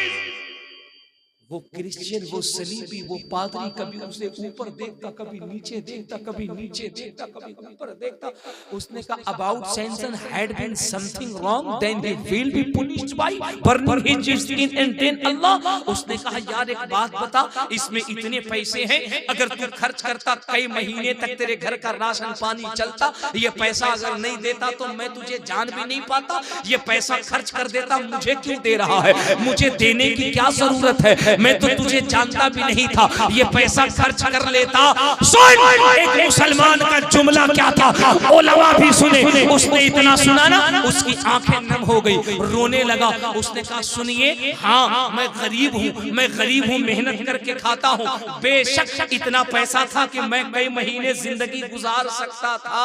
वो क्रिश्चियन, वो सलीबी, वो पादरी कभी उसे ऊपर देखता, कभी नीचे देखता, कभी नीचे देखता, कभी ऊपर देखता। उसने कहा about Samson had been something wrong then he will be punished by burning his skin and then Allah. उसने कहा यार एक बात बता, इसमें इतने पैसे हैं, अगर तू खर्च करता कई महीने तक तेरे घर का राशन पानी चलता, ये पैसा अगर नहीं देता तो मैं तुझे जान भी नहीं पाता, ये पैसा खर्च कर देता, मुझे क्यों दे रहा है, मुझे देने की क्या जरूरत है, मैं तो तुझे जानता भी नहीं था, ये पैसा खर्च कर लेता। सुन, एक मुसलमान का जुमला क्या था, उलमा भी सुने। उसने इतना सुना ना, उसकी आंखें नम हो गई, रोने लगा। उसने कहा सुनिए, हाँ मैं गरीब हूँ, मैं गरीब हूँ, मेहनत करके खाता हूँ, बेशक इतना पैसा था कि मैं कई महीने जिंदगी गुजार सकता था,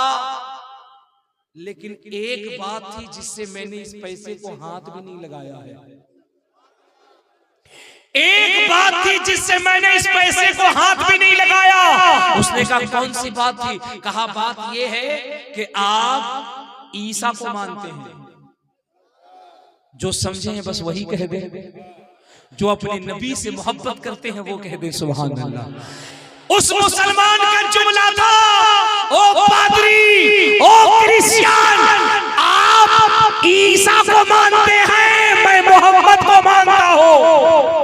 लेकिन एक बात थी जिससे मैंने इस पैसे को हाथ भी नहीं लगाया है। एक बात थी जिससे मैंने इस पैसे को हाथ भी नहीं लगाया। उसने कहा कौन सी बात थी? कहा बात यह है कि आप ईसा को मानते हैं। जो समझे हैं बस वही कह दे, जो अपने नबी से मोहब्बत करते हैं वो कह दे सुभान अल्लाह। उस मुसलमान का जुमला था, ओ पादरी, ओ क्रिश्चियन, आप ईसा को मानते हैं, मैं मोहम्मद को मानता हूं।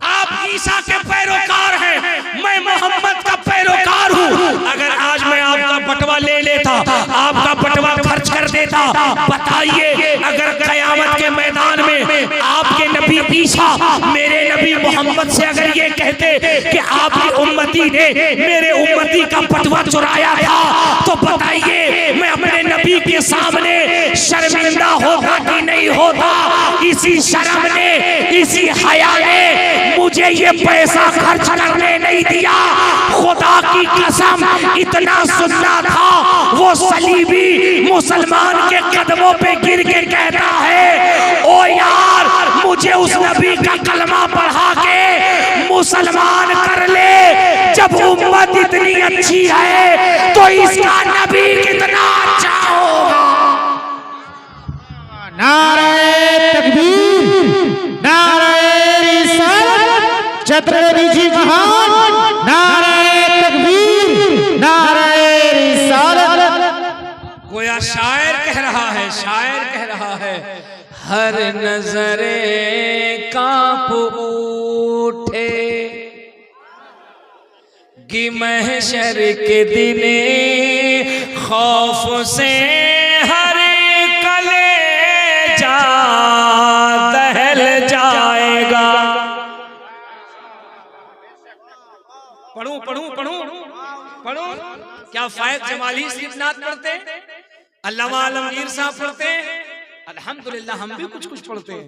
आप ईसा के पैरोकार हैं, मैं मोहम्मद का पैरोकार हूं। अगर आज मैं आपका बटवा ले लेता, आपका बटवा खर्च कर देता, बताइए अगर कयामत के मैदान में आपके नबी ईसा मेरे नबी मोहम्मद से अगर ये कहते कि आपकी उम्मती ने मेरे उम्मती का बटवा चुराया था, तो बताइए मैं अपने नबी के सामने शर्मिंदा होता कि नहीं होता। इसी शर्म ने, इसी हया ने मुझे ये पैसा खर्च करने नहीं दिया। खुदा की कसम इतना सुनना था, वो सलीबी मुसलमान के कदमों पे गिर के कहता है ओ यार मुझे उस नबी का कलमा पढ़ा के मुसलमान कर ले। जब उम्मत इतनी अच्छी है तो इसका नबी कितना अच्छा होगा। नारे तकबीर, नारे रिसालत, छत्रपति जी महान, नारे तकबीर, नारे रिसालत। गोया शायर कह रहा है, शायर कह रहा है, हर नजरे कांप उठे कि महशर के दिने खौफ से हर कलेजा दहल जाएगा। पढ़ूं पढ़ूं पढ़ूं पढ़ूं, क्या फायद जमाली सिर्फ नात पढ़ते, अल्लामा आलमगीर साहब पढ़ते, अल्हम्दुलिल्लाह हम भी कुछ कुछ पढ़ते हैं।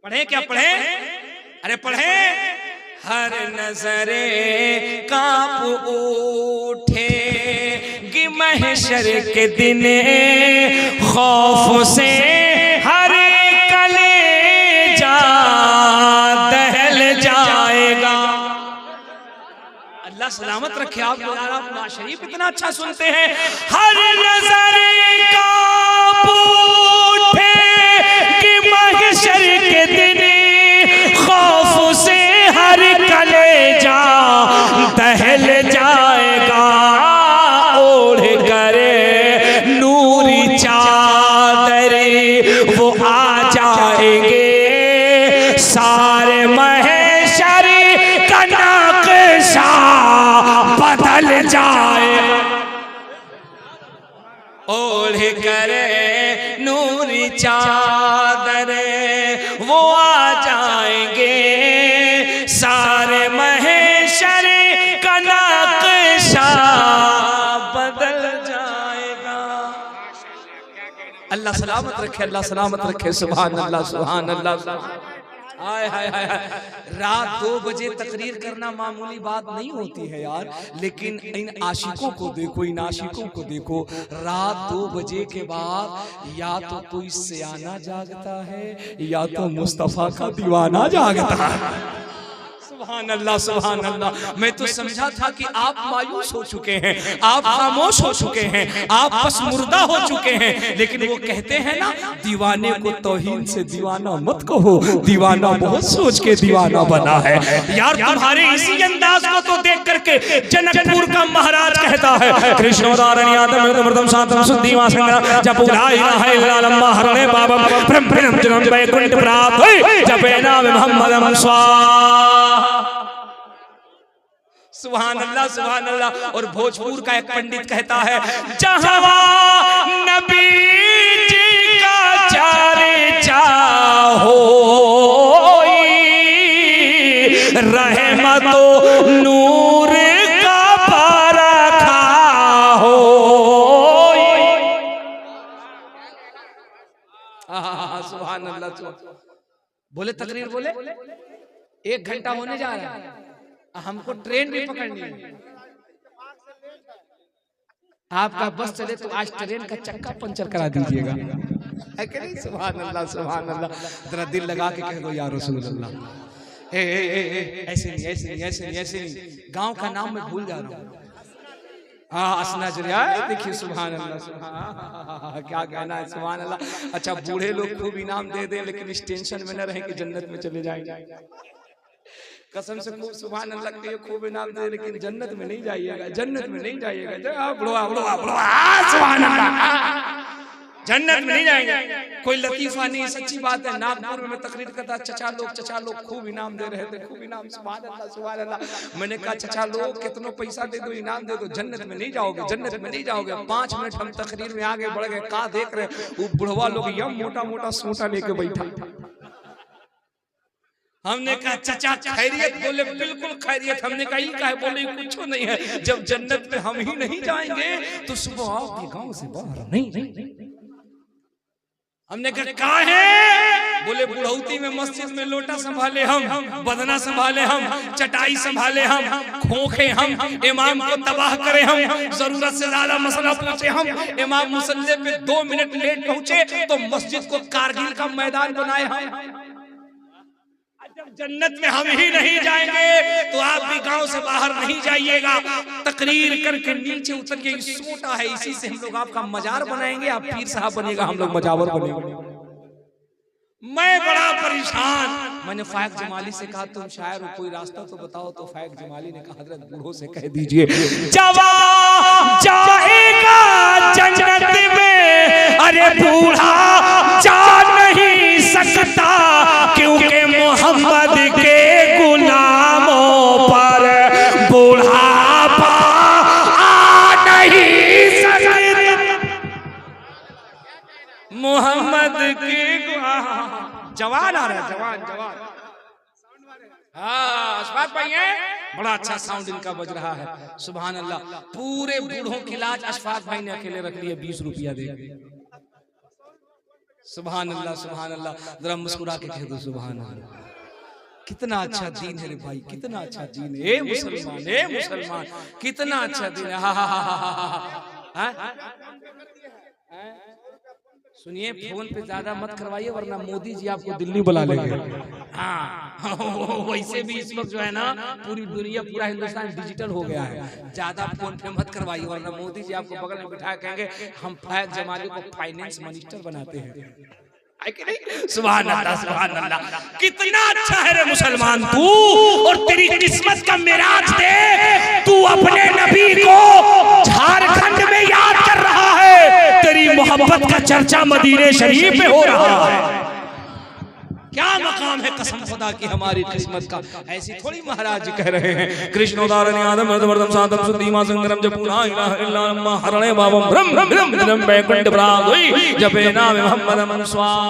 पढ़े क्या पढ़े? अरे पढ़े, हर नजरे कांप उठे कि महशर के दिन खौफ से हर कलेजा दहल जाएगा। अल्लाह सलामत रखे आप यार, आप नवाज शरीफ इतना अच्छा सुनते हैं। हर नजरे कांप उठे कि महशर के दिन खौफ से हर कलेजा दहल जाएगा। ओढ़ करे अल्लाह सलामत रखे, अल्लाह सलामत रखे। सुभान अल्लाह, सुभान अल्लाह। हाय हाय हाय हाय। रात 2 बजे तकरीर करना मामूली बात नहीं होती है यार, लेकिन इन आशिकों को देखो, इन आशिकों को देखो। रात 2 बजे के बाद या तो कोई सियाना जागता है या तो मुस्तफा का दीवाना जागता है। सुभान अल्लाह, सुभान अल्लाह। मैं तो समझा था कि आप मायूस हो चुके हैं, आप खामोश हो चुके हैं, आप बस मुर्दा हो चुके हैं, लेकिन वो कहते हैं ना, दीवाने को तौहीन से दीवाना मत कहो, दीवाना बहुत सोच के दीवाना बना है। यार तुम्हारे इसी अंदाज को तो देख करके जनकपुर का महाराज कहता है, कृष्णोदारण यादव मृदम शांतम सुद्धीवा संग्रह जब ला इलाहा इल्लल्लाह हरणे बाबा ब्रह्म ब्रह्म जन्म वैकुंठ प्राप्त जपे नाम मोहम्मदम स्वाहा। सुभान अल्लाह, सुभान अल्लाह। और भोजपुर का एक पंडित कहता है, जहां नबी जी का चर्चा हो रहमतो नूर का बरखा हो। सुभान अल्लाह। बोले तकरीर बोले, 1 घंटा होने जा रहा है, हमको ट्रेन भी पकड़नी है। आपका बस चले तो आज ट्रेन का चक्का पंचर करा दीजिएगा, है कि नहीं? सुभान अल्लाह, सुभान अल्लाह। जरा दिल लगा के कह दो या रसूल अल्लाह। ऐसे नहीं, ऐसे नहीं, ऐसे नहीं, ऐसे नहीं। गांव का नाम मैं भूल जा रहा हूँ। असना जरिया देखिए। सुभान अल्लाह, सुभान। क्या कहना है, सुभान अल्लाह। अच्छा, बूढ़े लोग खूब इनाम दे दें, लेकिन इस टेंशन में न रहे कि जन्नत में चले जाएंगे। कसम से खूब सुभान अल्लाह के खूब इनाम दे, लेकिन जन्नत में नहीं जाइएगा, जन्नत में नहीं जाइएगा। सुभान अल्लाह, जन्नत में नहीं जाएंगे। कोई लतीफा नहीं, सच्ची बात है। नागपुर में तकरीर करता, चचा लोग खूब इनाम दे रहे थे, खूब इनाम। सुभान अल्लाह, सुभान अल्लाह। मैंने कहा, चचा लोग कितनों पैसा दे दो, इनाम दे दो, जन्नत में नहीं जाओगे, जन्नत में नहीं जाओगे। 5 मिनट हम तकरीर में आगे बढ़ गए, कहा देख रहे वो बुढ़वा लोग यम मोटा मोटा सूटा लेके बैठा। हमने कहा, चचा खैरियत? बोले बिल्कुल खैरियत। हमने कहा, ये काहे? बोले कुछ नहीं है, जब जन्नत में हम ही नहीं जाएंगे तो सुबह आपके गांव से बाहर नहीं। हमने कहा है? बोले बुढ़ौती में मस्जिद में लोटा संभाले हम, बदना संभाले हम, चटाई संभाले हम, खोखे हम, इमाम को तबाह करे हम, जरूरत से ज्यादा मसला पूछे हम, इमाम मुसल्ले पे 2 मिनट लेट पहुंचे तो मस्जिद को कारगिल का मैदान बनाए हम। जब जन्नत में हम ही नहीं जाएंगे तो आप भी गांव से बाहर नहीं जाइएगा। तकरीर करके नीचे उतरिए, सोटा है, इसी से हम लोग आपका मजार बनाएंगे, आप पीर साहब बनेगा, हम लोग मजावर बनेंगे। मैं बड़ा परेशान। मैंने फायक जमाली से कहा, तुम शायर हो, कोई रास्ता तो बताओ। तो फायक जमाली ने कहा, हजरत बूढ़ों से कह दीजिए, जवान जाएगा जन्नत में, अरे बूढ़ा जा नहीं सकता, क्योंकि मोहम्मद के गुलामों पर बुढ़ापा आ नहीं सकता। मोहम्मद के जवान आ रहा है, जवान। हाँ, अशफाक भाई है, बड़ा अच्छा साउंड इनका बज रहा है। सुभान अल्लाह। पूरे बूढ़ों की लाज अशफाक भाई ने अकेले रख लिया, 20 रुपया दे। सुभान अल्लाह, सुभान अल्लाह। जरा मुस्कुरा के कह दो सुभान अल्लाह। कितना अच्छा दीन है रे भाई, कितना अच्छा दीन है। ए मुसलमान, ए मुसलमान, कितना अच्छा दीन है। सुनिए, फोन पे ज्यादा मत करवाइए, वरना मोदी जी आपको दिल्ली बुला लेंगे। हाँ, वैसे भी इस वक्त जो है ना, पूरी दुनिया, पूरा हिंदुस्तान डिजिटल हो गया है। ज्यादा फोन पे मत करवाइए, वरना मोदी जी आपको बगल में बिठा कहेंगे, हम फायक जमाली को फाइनेंस मिनिस्टर बनाते हैं। सुभान अल्लाह, सुभान अल्लाह। कितना अच्छा है रे मुसलमान तू, और तेरी किस्मत का मिराज दे, तू अपने नबी को झारखंड में याद कर रहा है, तेरी मोहब्बत का चर्चा मदीने शरीफ में हो रहा है। क्या मकाम है कसम खुदा की हमारी किस्मत का। ऐसी थोड़ी महाराज जी कह रहे हैं, कृष्णोदारण यादव मृदम शांतम सुद्धीमा संग्रम जप ला इलाहा इल्लल्लाह हरणे बाबम ब्रह्म ब्रह्म जन्म वैकुंठ प्राप्त जपे नाम मोहम्मदम स्वाहा।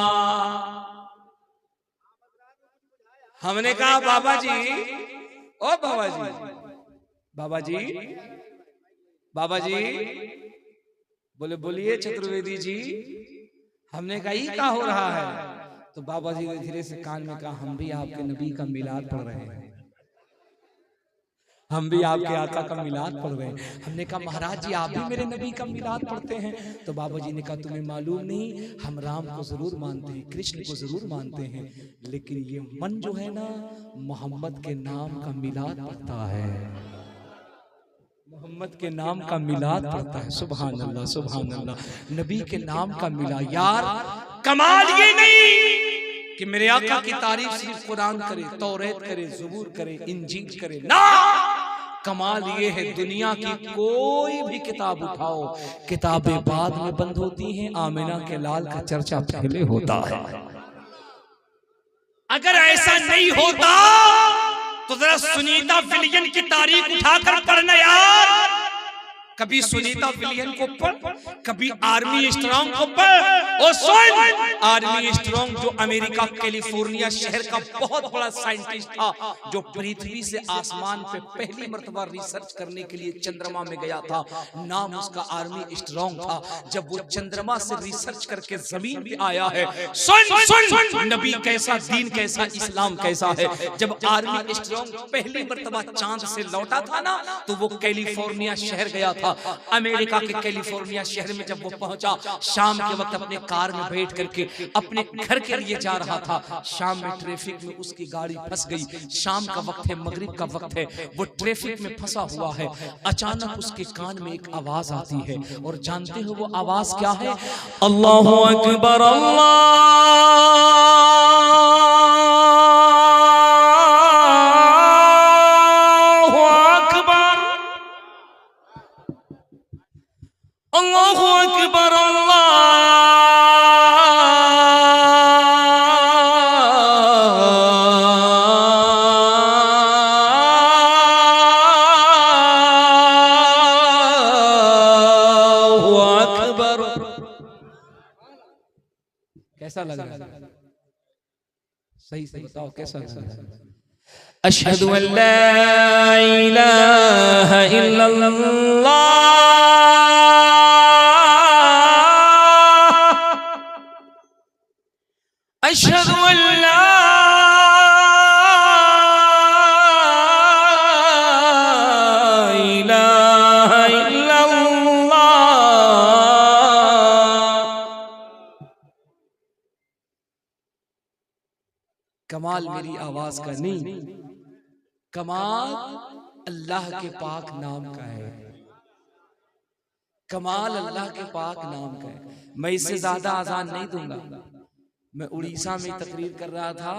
हमने कहा, बाबा जी, ओ बाबा जी, बाबा जी, बाबा जी। बोले बोलिए चतुर्वेदी जी। हमने कहा ये क्या हो रहा है? तो बाबा जी ने धीरे से कान में कहा, हम भी आपके नबी का मिलाद पढ़ रहे हैं, हम भी आपके आका का मिलाद पढ़ रहे हैं। हमने कहा महाराज जी आप भी मेरे नबी का मिलाद पढ़ते हैं? तो बाबा जी ने कहा तुम्हें मालूम नहीं, हम राम को जरूर मानते हैं, कृष्ण को जरूर मानते हैं, लेकिन ये मन जो है ना मोहम्मद के नाम का मिलाद पढ़ता है, मोहम्मद के नाम का मिलाद पढ़ता है। सुभान अल्लाह सुभान अल्लाह, नबी के नाम का मिलाद। यार कमाल ये नहीं कि मेरे आका की तारीफ सिर्फ कुरान करे, तौरेत करे, ज़बूर करे, इंजील करे, ना, कमाल ये है दुनिया की कोई भी किताब उठाओ, किताबें बाद में बंद होती हैं, आमिना के लाल का चर्चा पहले होता है। अगर ऐसा नहीं होता तो जरा सुनीता विलियम की तारीख उठाकर पढ़ना यार, कभी सुनीता विलियम को पढ़, कभी आर्मी स्ट्रॉन्ग को पढ़। और सुन, आर्मी स्ट्रॉन्ग जो अमेरिका कैलिफोर्निया शहर का बहुत बड़ा साइंटिस्ट था, जो पृथ्वी से आसमान पे पहली मर्तबा रिसर्च करने के लिए चंद्रमा में गया था, नाम उसका आर्मी स्ट्रॉन्ग था। जब वो चंद्रमा से रिसर्च करके जमीन पे आया है, सुन सुन नबी कैसा, दीन कैसा, इस्लाम कैसा है। जब आर्मी स्ट्रॉन्ग पहली मर्तबा चांद से लौटा था ना, तो वो कैलिफोर्निया शहर गया था। अमेरिका के कैलिफोर्निया शहर में जब वो पहुंचा, शाम के वक्त अपने कार में बैठ करके अपने घर के लिए जा रहा था। शाम में ट्रैफिक में उसकी गाड़ी फंस गई। शाम का वक्त है, मगरिब का वक्त है, वो ट्रैफिक में फंसा हुआ है। अचानक उसके कान में एक आवाज आती है, और जानते हो वो आवाज क्या है? अल्लाहु अकबर, अल्लाहु अकबर, कैसा लग रहा है? सही से बताओ कैसा लग रहा है? अशहदु अल्ला इलाहा इल्लल्लाह, अशहदु अल्ला इलाहा इल्लल्लाह। कमाल मेरी आवाज का नहीं, कमाल अल्लाह के पाक नाम का है, कमाल अल्लाह के पाक नाम का है। मैं इससे ज्यादा आजान नहीं दूंगा। मैं उड़ीसा में तकरीर कर रहा था,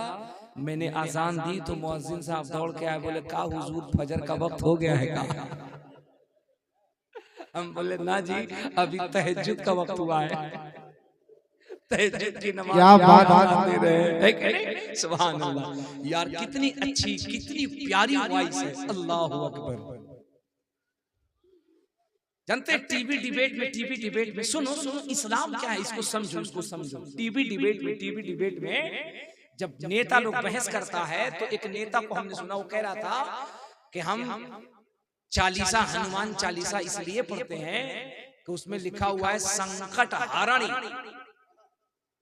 मैंने आजान दी तो मुअज्जिन साहब दौड़ के आए, बोले का हुजूर फजर का वक्त हो गया है का? हम बोले ना जी, अभी तहज्जुद का वक्त हुआ है, तहज्जुद की नमाज क्या बात दे रहे हैं। सुभान अल्लाह यार, कितनी अच्छी, कितनी प्यारी वॉइस है। अल्लाहु अकबर। जानते हैं टीवी डिबेट में सुनो इस्लाम क्या है, इसको समझो, इसको समझो। टीवी डिबेट में जब नेता लोग बहस करता है, तो एक नेता को हमने सुना, वो कह रहा था कि हम चालीसा, हनुमान चालीसा इसलिए पढ़ते हैं कि उसमें लिखा हुआ है संकट हरणी,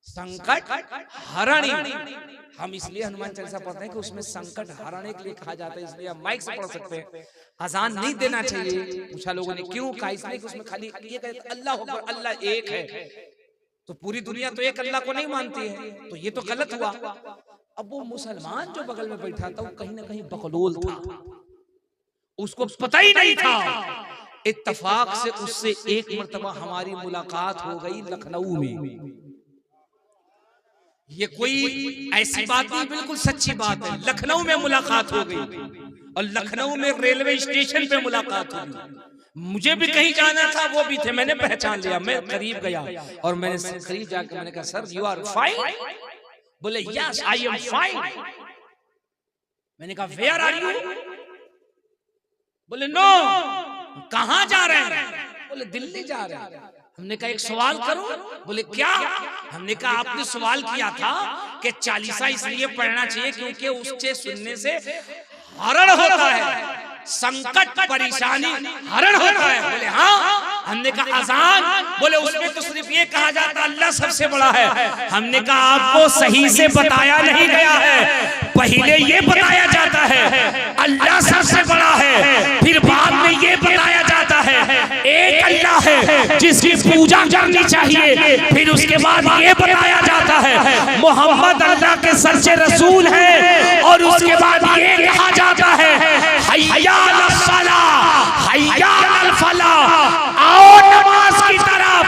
संकट हरणी। हम इसलिए हनुमान चालीसा पढ़ते हैं कि उसमें संकट हराने के लिए कहा जाता है, इसलिए हम माइक से पढ़ सकते हैं। अजान नहीं देना चाहिए। पूछा लोगों ने क्यों? कहा इसलिए कि उसमें खाली ये कहते अल्लाह अकबर, अल्लाह एक है, तो पूरी दुनिया तो एक अल्लाह को नहीं मानती है, तो ये तो गलत हुआ। अब वो मुसलमान जो बगल में बैठा था, वो कहीं ना कहीं बकलोल था, उसको पता ही नहीं था। इत्तेफाक से उससे एक मर्तबा हमारी मुलाकात हो गई लखनऊ में। ये कोई ऐसी बात नहीं, बिल्कुल सच्ची बात है। लखनऊ में मुलाकात हो गई, और लखनऊ में रेलवे स्टेशन पे मुलाकात हुई। मुझे भी कहीं जाना था, वो भी थे, मैंने पहचान लिया। मैं करीब गया और मैंने करीब जाकर मैंने कहा सर यू आर फाइन? बोले यस आई एम फाइन। मैंने कहा वेयर आर यू? बोले नो। कहां जा रहे हैं? बोले दिल्ली जा रहे हैं। हमने कहा एक सवाल करूं? बोले क्या? हमने कहा आपने सवाल किया था कि चालीसा इसलिए पढ़ना चाहिए क्योंकि उससे सुनने से हरण होता है, संकट परेशानी हरण होता है। बोले हाँ। हमने कहा अजान, बोले उसमें तो सिर्फ ये कहा जाता अल्लाह सबसे बड़ा है। हमने कहा आपको सही से बताया नहीं गया है। पहले ये बताया जाता है अल्लाह सबसे बड़ा है, फिर बाद में ये बताया जाता है एक अल्लाह है जिसकी पूजा करनी चाहिए, फिर उसके बाद ये बताया जाता है मोहम्मद अल्लाह के सच्चे रसूल है, और उसके बाद ये कहा जाता है हय्या अलल फलाह, हय्या अलल फलाह, आओ नमाज की तरफ,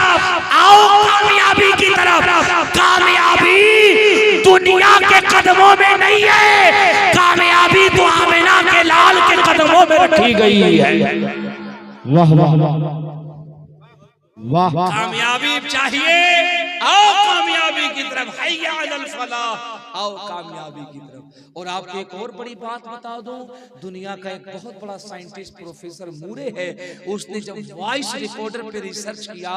आओ कामयाबी की तरफ। कामयाबी दुनिया के कदमों में नहीं है, कामयाबी तो आमिना के लाल के कदमों में रखी गई है। वाह वाह वाह वाह। कामयाबी चाहिए, आओ कामयाबी की तरफ, हय्या अलल फलाह, आओ कामयाबी की तरफ। और आपको एक और बड़ी बात बता दूं, दुनिया का एक बहुत बड़ा साइंटिस्ट प्रोफेसर मूरे है, उसने जब वॉइस रिकॉर्डर पे रिसर्च किया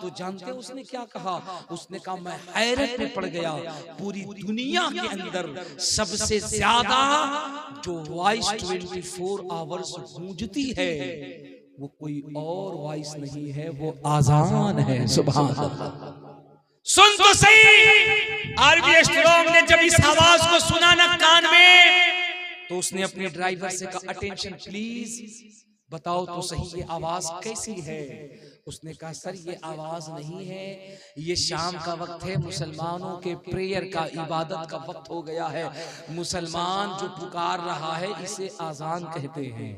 तो जानते उसने क्या कहा? उसने कहा मैं हैरत में पड़ गया, पूरी दुनिया के अंदर सबसे ज्यादा जो वॉइस 24 आवर्स गूंजती है वो कोई और वॉइस नहीं है, वो आजान है। सुभान अल्लाह। सुन तो सही, आरबी स्ट्रॉन्ग ने जब इस आवाज को सुना ना कान में, तो उसने अपने ड्राइवर से कहा अटेंशन प्लीज, बताओ तो सही ये आवाज कैसी है। उसने कहा सर ये आवाज नहीं है, ये शाम का वक्त है, मुसलमानों के प्रेयर का, इबादत का वक्त हो गया है, मुसलमान जो पुकार रहा है इसे आजान कहते हैं,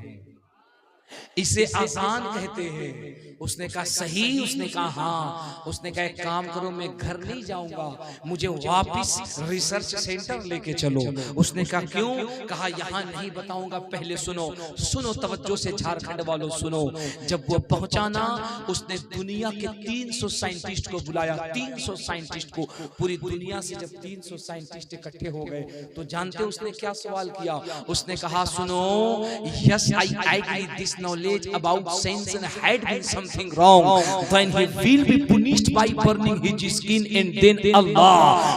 इसे आजान कहते हैं। उसने कहा सही? उसने कहा हाँ। उसने कहा एक काम करो, मैं घर नहीं जाऊंगा, मुझे वापस रिसर्च सेंटर लेके चलो। उसने कहा क्यों? कहा यहाँ नहीं बताऊंगा, पहले सुनो, सुनो तवज्जो से झारखंड वालों सुनो। जब वो पहुंचा ना, उसने दुनिया के 300 साइंटिस्ट को बुलाया, 300 साइंटिस्ट को, पूरी दुनिया से जब 300 साइंटिस्ट इकट्ठे हो गए तो जानते उसने क्या सवाल किया? उसने कहा सुनो, yes I agree this knowledge about sense and had been something wrong, then he will be punished by burning his skin, and then Allah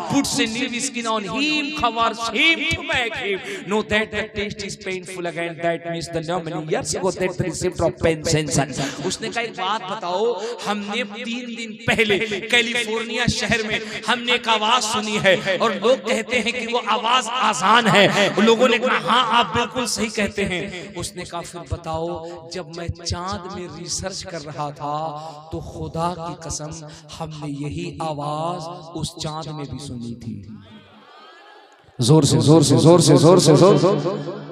puts a new skin on him, covers him to make him know that the taste is painful again, that means the many years ago that the receipt of pain sensation। उसने कहा एक बात बताओ, हमने 3 दिन पहले California शहर में हमने एक आवाज सुनी है और लोग कहते हैं कि वो आवाज आजान है। लोगों ने कहा हाँ आप बिल्कुल सही कहते हैं। उसने कहा फिर बताओ, जब मैं चांद में रिसर्च कर रहा था तो खुदा की कसम हमने यही आवाज उस चांद में भी सुनी थी। जोर से जोर से जोर से जोर से जोर।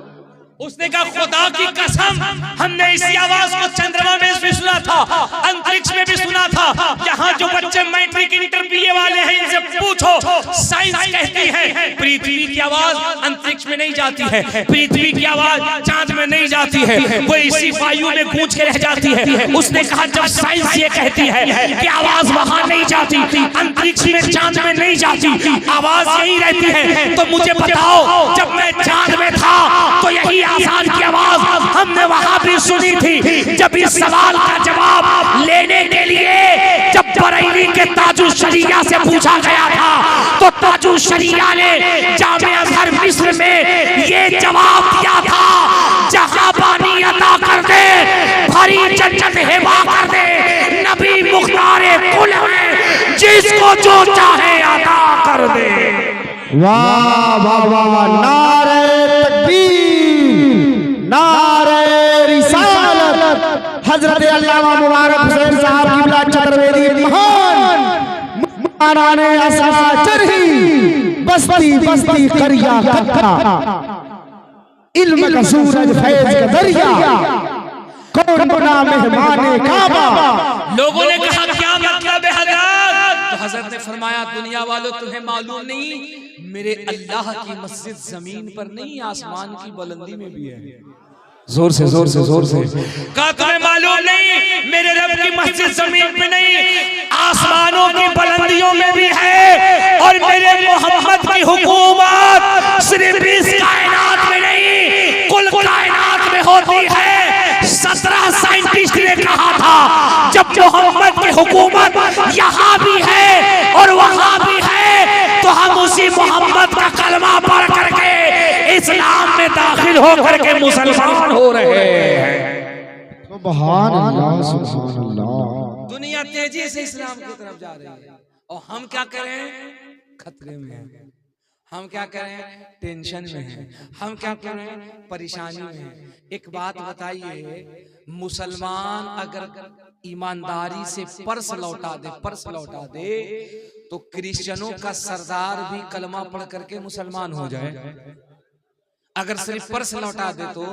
उसने कहा खुदा की कसम हमने इसी आवाज को चंद्रमा में भी सुना था, अंतरिक्ष में भी सुना था। यहाँ जो बच्चे मैट्रिक इंटर बीए वाले हैं इनसे पूछो, साइंस कहती है पृथ्वी की आवाज अंतरिक्ष में नहीं जाती है, पृथ्वी की आवाज चांद में नहीं जाती है, वो इसी वायु में गूंज के रह जाती है। उसने कहा जब साइंस ये कहती है कि आवाज वहां नहीं जाती, अंतरिक्ष में चांद में नहीं जाती, आवाज यही रहती है, तो मुझे बताओ जब मैं चांद में था तो यही आजान की आवाज हमने वहां भी सुनी थी। जब इस सवाल का जवाब लेने के लिए जब बरेली के ताजुल शरिया से पूछा गया था तो ताजुल शरिया ने जामिया अज़हर मिस्र में ये जवाब दिया था, जहां पानी अता कर दे, भरी जन्नत हिबा कर दे, नबी मुख्तारे कुल में जिसको जो चाहे अता कर दे। वाह वाह वाह वाह। नारे तकबीर, नारे रिसालत। हजरत अल्लामा मुबारक हुसैन साहब क़िबला चतुर्वेदी महान मानाने असा चरही बस्ती बस्ती करिया कथा, इल्म का सूरज फैज का दरिया, कौन बना मेहमाने काबा। लोगों ने कहा क्या मतलब है हजरत? तो हजरत ने फरमाया दुनिया वालों तुम्हें मालूम नहीं, मेरे अल्लाह की मस्जिद जमीन पर नहीं आसमान की बुलंदी में भी है। जोर से जोर से जोर से। क्या तुम्हें मालूम नहीं, मेरे रब की मस्जिद जमीन पे नहीं आसमानों की बुलंदियों में भी है, और मेरे मोहम्मद की हुकूमत सिर्फ इस कायनात में नहीं कुल कायनात में होती है। 17 साइंटिस्ट ने कहा था जब मोहम्मद की हुकूमत यहाँ भी है और वहाँ भी है तो हम उसी मोहम्मद का कलमा पढ़ करके इस्लाम में दाखिल होकर के मुसलमान हो रहे हैं। सुभान अल्लाह सुभान अल्लाह। दुनिया तेजी से इस्लाम की तरफ जा रही है और हम क्या करें? खतरे में हैं। हम क्या करें? टेंशन में हैं। हम क्या करें? परेशानी में हैं। एक बात बताइए, मुसलमान अगर ईमानदारी से पर्स लौटा दे तो क्रिश्चियनों का सरदार भी कलमा पढ़ करके मुसलमान हो जाए। अगर सिर्फ पर्स लौटा दे तो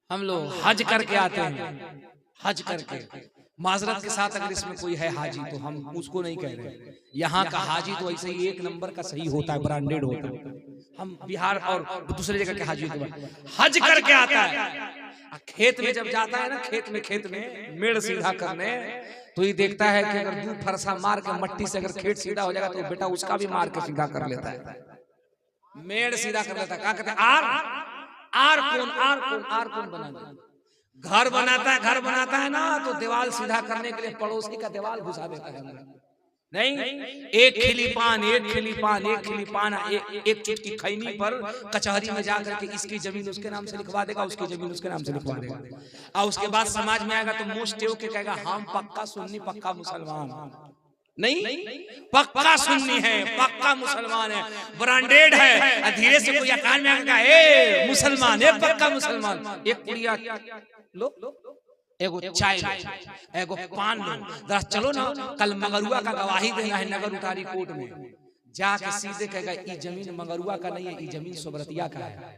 हम लोग हज करके आते हैं, हज करके माजरत के साथ अगर इसमें कोई है हाजी तो हम उसको नहीं कह रहे। यहाँ का हाजी तो ऐसे ही एक नंबर का सही होता है, ब्रांडेड होता है। हम बिहार और दूसरे जगह के हाजी हज करके आता है, खेत में जब जाता है ना, खेत में मेड़ सीधा करने, तो ये देखता है कि अगर 2 फरसा मार के मट्टी से अगर खेत सीधा हो जाएगा तो बेटा उसका भी मार के सीधा कर लेता है, मेड़ सीधा कर लेता है। क्या कहते हैं? आर कौन बना दे। घर बनाता है ना, तो दीवार सीधा करने के लिए पड़ोसी का दीवार घुसा देता है। नहीं, एक खिली पान एक चुटकी खैनी पर कचहरी में जाकर के इसकी जमीन उसके नाम से लिखवा देगा, उसकी जमीन उसके नाम से लिखवा देगा। और उसके बाद समाज में आएगा तो मुंह टेव के कहेगा हम पक्का सुन्नी, पक्का मुसलमान। नहीं, पक्का सुन्नी है, पक्का मुसलमान है, ब्रांडेड है। धीरे से कोई कान में आएगा, ए मुसलमान है, पक्का मुसलमान। एक पुड़िया लो, एगो चाय लो, एगो पान लो, जरा चलो ना, कल मगरुआ का गवाही देना है नगर उतारी कोर्ट में। जाके सीधे कहेगा ये जमीन मगरुआ का नहीं है, ये जमीन सोबरतिया का है।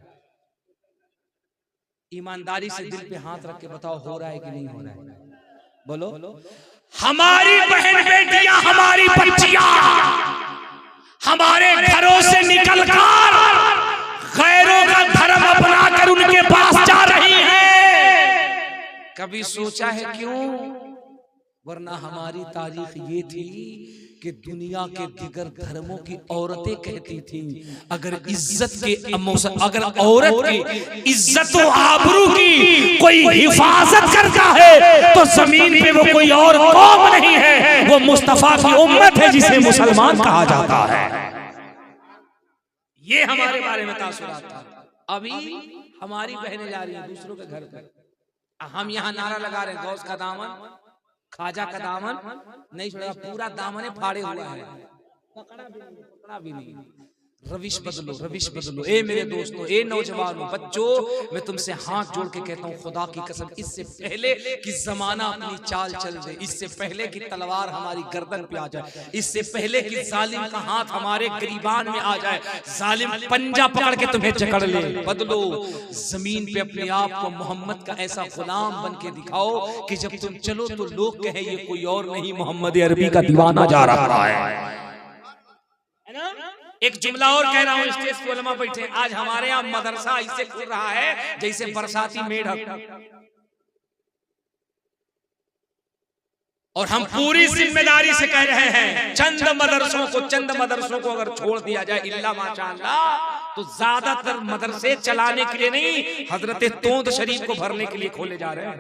ईमानदारी से दिल पे हाथ रख के बताओ, हो रहा है कि नहीं हो रहा है? बोलो। हमारी बहन बेटियां, हमारी बच्चियां हमारे घरों से निकलकर गैरों का धर्म अपनाकर उनके पास जा रही है। कभी सोचा है क्यों? वरना हमारी तारीख ये थी कि दुनिया के दिगर धर्मों की औरतें कहती थी अगर अगर औरत की इज्जत और आबरू की कोई हिफाजत करता है तो जमीन पे वो कोई और कौम नहीं है, वो मुस्तफा की उम्मत है जिसे मुसलमान कहा जाता है। ये हमारे बारे में तासुरात था। अभी हमारी बहनें जा रही हैं दूसरों के घर पर, हम यहाँ नारा लगा रहे हैं गौस का दामन, खाजा का दामन नहीं छोड़ा, पूरा दामन फाड़े हुआ है, पकड़ा भी नहीं। रविश बदलो। ए मेरे दोस्तों, ए नौजवानों, बच्चों, मैं तुमसे हाथ जोड़ के कहता हूँ खुदा की कसम, इससे पहले कि जमाना अपनी चाल चल दे, इससे पहले कि तलवार हमारी गर्दन पे आ जाए, इससे पहले कि जालिम का हाथ हमारे गिरीबान में आ जाए, जालिम पंजा पकड़ के तुम्हें जकड़ ले, बदलो। जमीन पे अपने आप को मोहम्मद का ऐसा गुलाम बन के दिखाओ कि जब तुम चलो तो लोग कहे ये कोई और नहीं मोहम्मद अरबी का दीवाना जा रहा है। एक जुमला और कह रहा हूं, स्टेज पे उलमा बैठे, आज हमारे यहाँ मदरसा ऐसे खुल रहा है जैसे बरसाती मेढक, और हम पूरी जिम्मेदारी से कह रहे हैं चंद मदरसों को अगर छोड़ दिया जाए इल्ला माशाअल्लाह, तो ज्यादातर मदरसे चलाने के लिए नहीं, हजरत तोंद शरीफ को भरने के लिए खोले जा रहे हैं।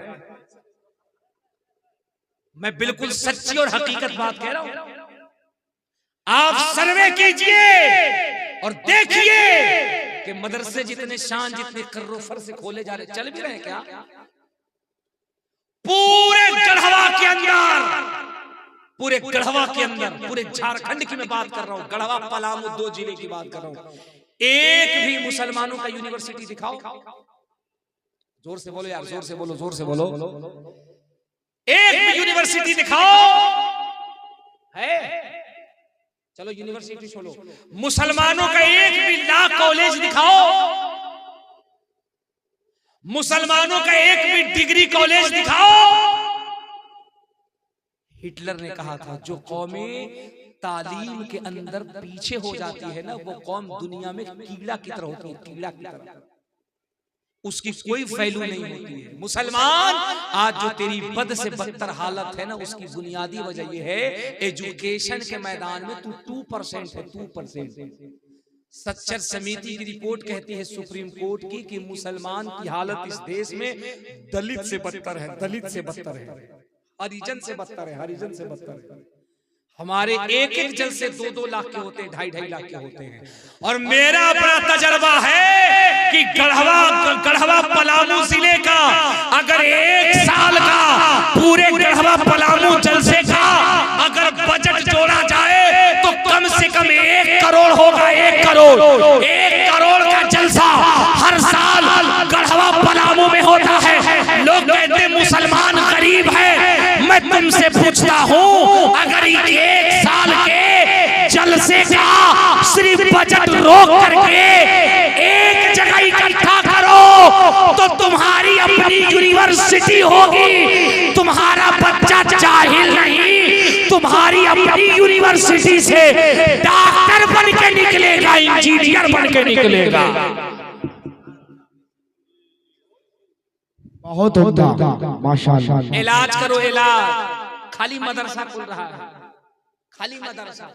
मैं बिल्कुल सच्ची और हकीकत बात कह रहा हूं। आप सर्वे कीजिए और देखिए कि मदरसे जितने शान, जितने कर्रोफर से खोले जा रहे, चल भी रहे क्या? पूरे गढ़वा के अंदर, पूरे झारखंड की मैं बात कर रहा हूँ, गढ़वा पलामू 2 जिले की बात कर रहा हूँ, एक भी मुसलमानों का यूनिवर्सिटी दिखाओ। जोर से बोलो यार, जोर से बोलो। एक भी यूनिवर्सिटी दिखाओ है? चलो यूनिवर्सिटी छोड़ो, मुसलमानों का एक भी लॉ कॉलेज दिखाओ, मुसलमानों का एक भी डिग्री कॉलेज दिखाओ। हिटलर ने कहा था जो कौमें तालीम के अंदर पीछे हो जाती है ना, वो कौम दुनिया में कीड़ा की तरह होती है, कीड़ा की तरह, उसकी कोई वैल्यू नहीं होती है। मुसलमान आज जो तेरी बद से बदतर हालत है ना, उसकी बुनियादी वजह यह है एजुकेशन के मैदान में तू 2% है, 2%। सच्चर समिति की रिपोर्ट कहती है सुप्रीम कोर्ट की कि मुसलमान की हालत इस देश में दलित से बदतर है, हरिजन से बदतर है। हमारे एक जलसे 2-2 लाख के होते हैं, 2.5 लाख के होते हैं। और मेरा अपना तजर्बा है कि गढ़वा पलामू जिले का करोड़, 1 करोड़ का जलसा हर साल गढ़वा पलामू में होता है। लोग कहते हैं मुसलमान गरीब है। मैं तुमसे पूछता हूँ, अगर 1 साल के जलसे का सिर्फ बजट रोक करके एक जगह इकट्ठा करो तो तुम्हारी अपनी यूनिवर्सिटी होगी। तुम्हारा बच्चा जाहिल नहीं, तुम्हारी अपनी यूनिवर्सिटी से डॉक्टर बन के निकलेगा, इंजीनियर बन के निकलेगा। बहुत उम्दा, माशाअल्लाह। इलाज करो, इलाज। खाली मदरसा खुल रहा है, खाली मदरसा।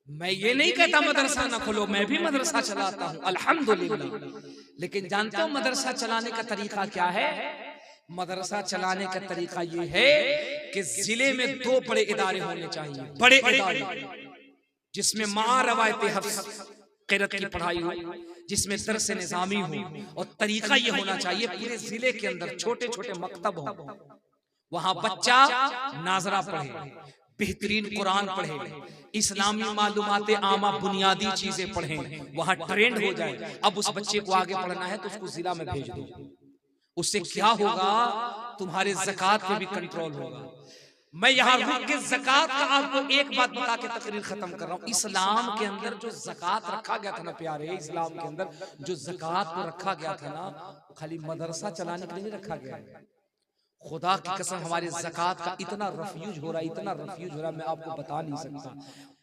मैं ये नहीं कहता मदरसा ना खोलो, मैं भी मदरसा चलाता हूँ अल्हम्दुलिल्लाह। लेकिन जानते हो मदरसा चलाने का तरीका क्या है? मदरसा चलाने का तरीका ये है कि जिले में 2 बड़े इदारे होने चाहिए, बड़े इदारे जिसमें माँ रवायत हफ्स क़िरात की पढ़ाई हो, जिसमें दर्स निज़ामी हो। और तरीका ये होना चाहिए पूरे जिले के अंदर छोटे छोटे मकतब हो, वहां बच्चा नाजरा पढ़े, बेहतरीन कुरान पढ़े, इस्लामी मालूमात आमा बुनियादी चीजें पढ़े, वहां ट्रेंड हो जाए। अब उस बच्चे को आगे पढ़ना है तो उसको जिला में भेज दो। उससे क्या होगा? तुम्हारे ज़कात पे भी कंट्रोल होगा। मैं यहाँ रुक के ज़कात का आपको एक बात बता के तकरीर खत्म कर रहा हूँ। इस्लाम के अंदर जो ज़कात रखा गया था ना प्यारे, इस्लाम के अंदर जो ज़कात को रखा गया था ना, खाली मदरसा चलाने के लिए नहीं रखा गया है। खुदा की कसम हमारे ज़कात का इतना रफ्यूज हो रहा है, इतना रफ्यूज हो रहा है, मैं आपको बता नहीं सकता।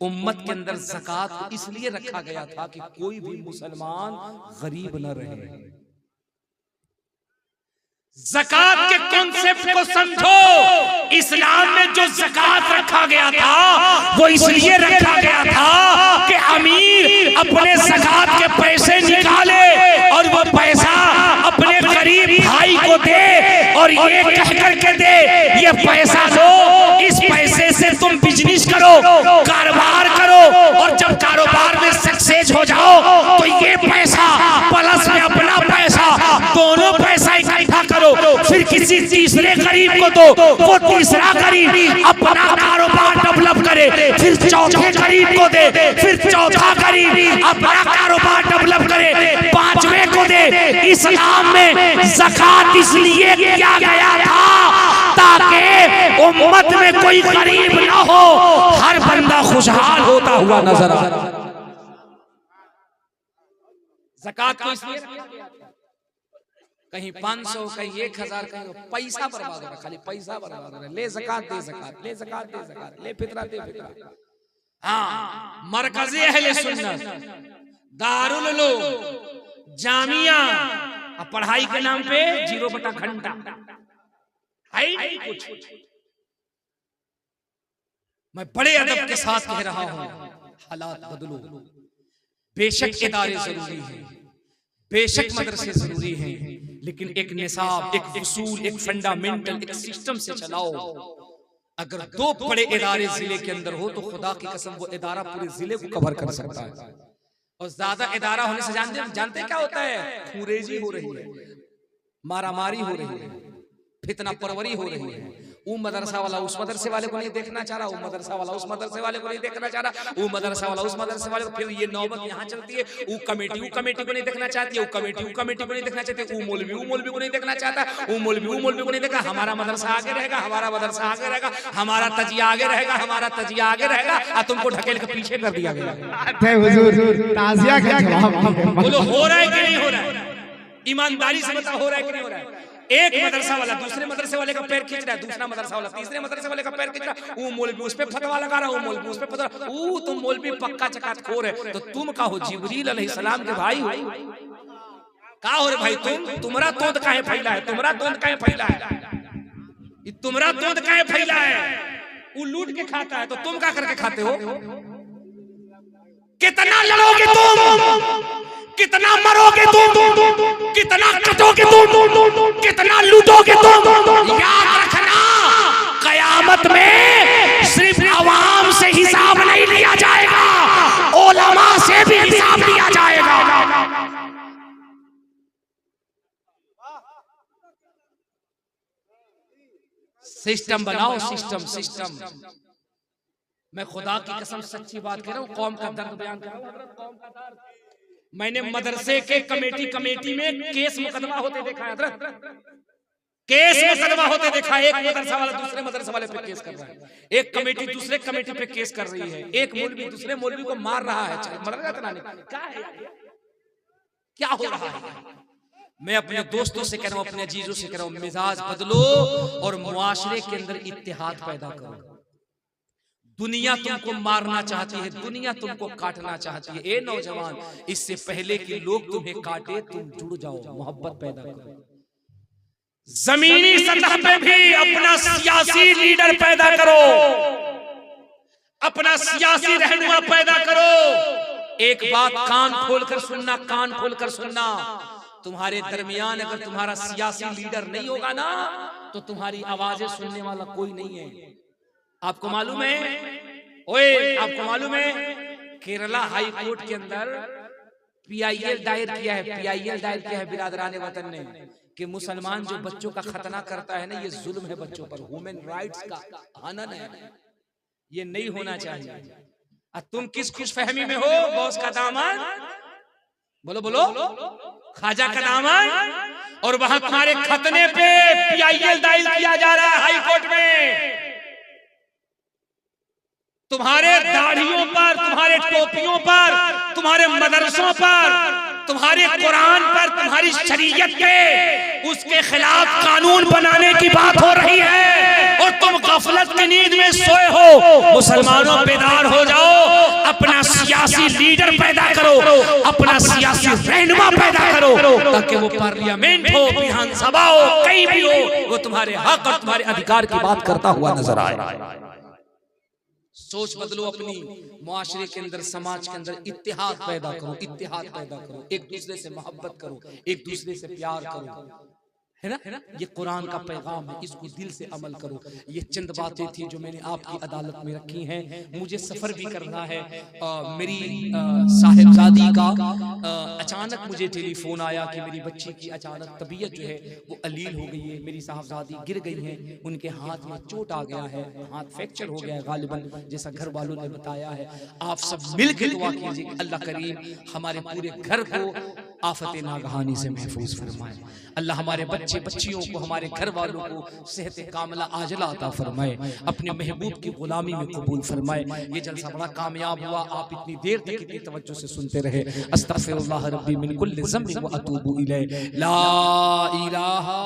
उम्मत के अंदर ज़कात को इसलिए रखा गया था कि कोई भी मुसलमान गरीब न रहे। ज़कात के कॉन्सेप्ट को समझो। इस्लाम में जो ज़कात रखा गया था वो इसलिए रखा गया था कि अमीर अपने ज़कात के पैसे निकाले और वो पैसा अपने गरीब भाई को दे और ये कह करके दे, ये पैसा लो, इस पैसे से तुम बिजनेस करो, कारोबार करो, और जब कारोबार में सक्सेस हो जाओ तो ये पैसा प्लस में अपना पैसा, दोनों पैसा इकट्ठा करो, फिर किसी तीसरे गरीब को दो, वो तीसरा गरीब अपना कारोबार डेवलप करे, फिर चौथे गरीब को दे, फिर चौथा गरीब अपना कारोबार डेवलप करे, 5वें को दे। इस्लाम में ज़कात इसलिए किया गया था ताकि उम्मत में कोई गरीब ना हो, हर बंदा खुशहाल होता हुआ नजर आ। ज़कात को इसलिए कहीं 500, कहीं 1000, कहीं पैसा बर्बाद हो रहा, खाली पैसा बर्बाद हो रहा। ले ज़कात दे ज़कात, ले ज़कात दे ज़कात, ले फितरा दे फितरा। हाँ, मरकज़े अहले सुन्नत, दारुल उलूम, जामिया, पढ़ाई के नाम पे 0/घंटा है नहीं कुछ। मैं बड़े अदब के साथ कह रहा हूं, हालात बदलो। बेशक इदारे जरूरी हैं, बेशक मदरसे जरूरी हैं, लेकिन एक निसाब, एक उसूल, एक फंडामेंटल, एक सिस्टम से चलाओ। अगर 2 बड़े इदारे जिले के अंदर हो तो खुदा की कसम वो इदारा पूरे जिले को कवर कर सकता है। और ज्यादा इदारा होने से जानते क्या होता है? खूरेजी हो रही है, मारामारी हो रही है, फितना परवरी हो रही है। वो मदरसा वाला उस मदरसे वाले को नहीं देखना चाह रहा, वो मदरसा वाला उस मदरसे वाले को नहीं देखना चाह रहा, वो मदरसा वाला उस मदरसे वाले को, फिर ये नौबत यहाँ चलती है। वो कमेटी को नहीं देखना चाहती है, वो कमेटी को नहीं देखना चाहती, वो मौलवी को नहीं देखना चाहता, वो मौलवी को नहीं देखा। हमारा मदरसा आगे रहेगा, हमारा मदरसा आगे रहेगा, हमारा तजिया आगे रहेगा, हमारा तजिया आगे रहेगा, और तुमको ढकेल के पीछे कर दिया गया। बोलो हो रहा है कि नहीं हो रहा है? ईमानदारी से बता, हो रहा है कि नहीं हो रहा है? एक मदरसा वाला दूसरे मदरसे वाले का पैर खींच रहा है, दूसरा मदरसा वाला तीसरे मदरसे वाले का पैर खींच रहा है, वो मौलवी उस पे फतवा लगा रहा है, वो मौलवी उस पे फतवा, वो तुम मौलवी पक्का चकातखोर है, तो तुम का हो जिब्रील अलैहिस्सलाम के भाई हो। का हो रे भाई तुम्हारा तोंद काहे फैला है? तुम्हारा तोंद काहे फैला है? तुम्हारा तोंद काहे फैला है? वो लूट के खाता है तो तुम क्या करके खाते हो? कितना लड़ोगे तुम, कितना मरोगे तुम, कितना कटोगे तुम, कितना लूटोगे तुम? याद रखना, कयामत में सिर्फ अवाम से हिसाब नहीं लिया जाएगा, उलमा से भी हिसाब लिया जाएगा। सिस्टम बनाओ, सिस्टम। मैं खुदा की कसम सच्ची बात कह रहा हूँ, कौम का दर्द बयान कर रहा हूँ। मैंने मदरसे के कमेटी में केस मुकदमा होते देखा है हजरत, केस मुकदमा होते देखा। एक मदरसा वाला दूसरे मदरसा वाले पे केस कर रहा है, एक कमेटी दूसरे कमेटी पे केस कर रही है, एक मौलवी दूसरे मौलवी को मार रहा है, क्या है, क्या हो रहा है। मैं अपने दोस्तों से कह रहा हूं, अपने अजीजों से कह रहा हूं, मिजाज बदलो और मुआशरे के अंदर इत्तेहाद पैदा करो। दुनिया तुमको मारना चाहती है, दुनिया तुमको काटना चाहती है। ए नौजवान, इससे पहले कि लोग तुम्हें काटे, तुम जुड़ जाओ, मोहब्बत पैदा करो। जमीनी सतह पे भी अपना सियासी लीडर पैदा करो, अपना सियासी रहनुमा पैदा करो। एक बात कान खोलकर सुनना, कान खोलकर सुनना, तुम्हारे दरमियान अगर तुम्हारा सियासी लीडर नहीं होगा ना, तो तुम्हारी आवाजें सुनने वाला कोई नहीं है। आपको मालूम है, ओए आपको मालूम है, केरला हाई कोर्ट के अंदर PIL दायर किया है, PIL दायर किया है बिरादरान वतन ने, कि मुसलमान जो बच्चों का खतना करता है ना, ये जुल्म है बच्चों पर, ह्यूमन राइट्स का हनन है, ये नहीं होना चाहिए। तुम किस खुशफहमी में हो, बॉस का दामन, बोलो बोलो, ख्वाजा का दामन, और वहां तुम्हारे खतने पे PIL दायर किया जा रहा है हाई कोर्ट में। तुम्हारे दाढ़ियों पर, तुम्हारे टोपियों पर, तुम्हारे मदरसों पर, तुम्हारे कुरान पर, तुम्हारी शरीयत के उसके खिलाफ कानून बनाने की बात हो रही है, और तुम गफलत की नींद में सोए हो। मुसलमानों बेदार हो जाओ, अपना सियासी लीडर पैदा करो, अपना सियासी रहनुमा पैदा करो, ताकि वो पार्लियामेंट हो, विधानसभा हो, कहीं भी हो, वो तुम्हारे हक और तुम्हारे अधिकार की बात करता हुआ नजर आए। सोच बदलो अपनी, मुआशरे के अंदर, समाज के अंदर इत्तेहाद पैदा करो, इत्तेहाद पैदा करो, एक दूसरे से मोहब्बत करो, एक दूसरे से प्यार करो, है ना। ये कुरान का पैगाम है, इसको दिल से अमल करो। ये चंद बातें थी जो मैंने आपकी अदालत में रखी हैं। मुझे सफर भी करना है। मेरी साहिबजादी का अचानक मुझे टेलीफोन आया कि मेरी बच्ची की अचानक तबीयत जो है वो अलील हो गई है, मेरी साहिबजादी गिर गई हैं, उनके हाथ में चोट आ गया है, हाथ फ्रैक्चर हो गया है गालिबन, जैसा घर वालों ने बताया है। आप सब मिलकर दुआ कीजिए कि अल्लाह करीम हमारे पूरे घर को आफत नागहानी से महफूज फरमाए। अल्लाह हमारे बच्चे बच्चियों को, हमारे घर वालों को सेहत कामिला आजला अता फरमाए, अपने महबूब की गुलामी में कबूल फरमाए। ये जलसा बड़ा कामयाब हुआ, आप इतनी देर तक इतनी तवज्जो से सुनते रहे। अस्तगफिरुल्लाह रब्बी मिन कुल्लि ज़ंबिन व अतूबु इलैह, ला इलाहा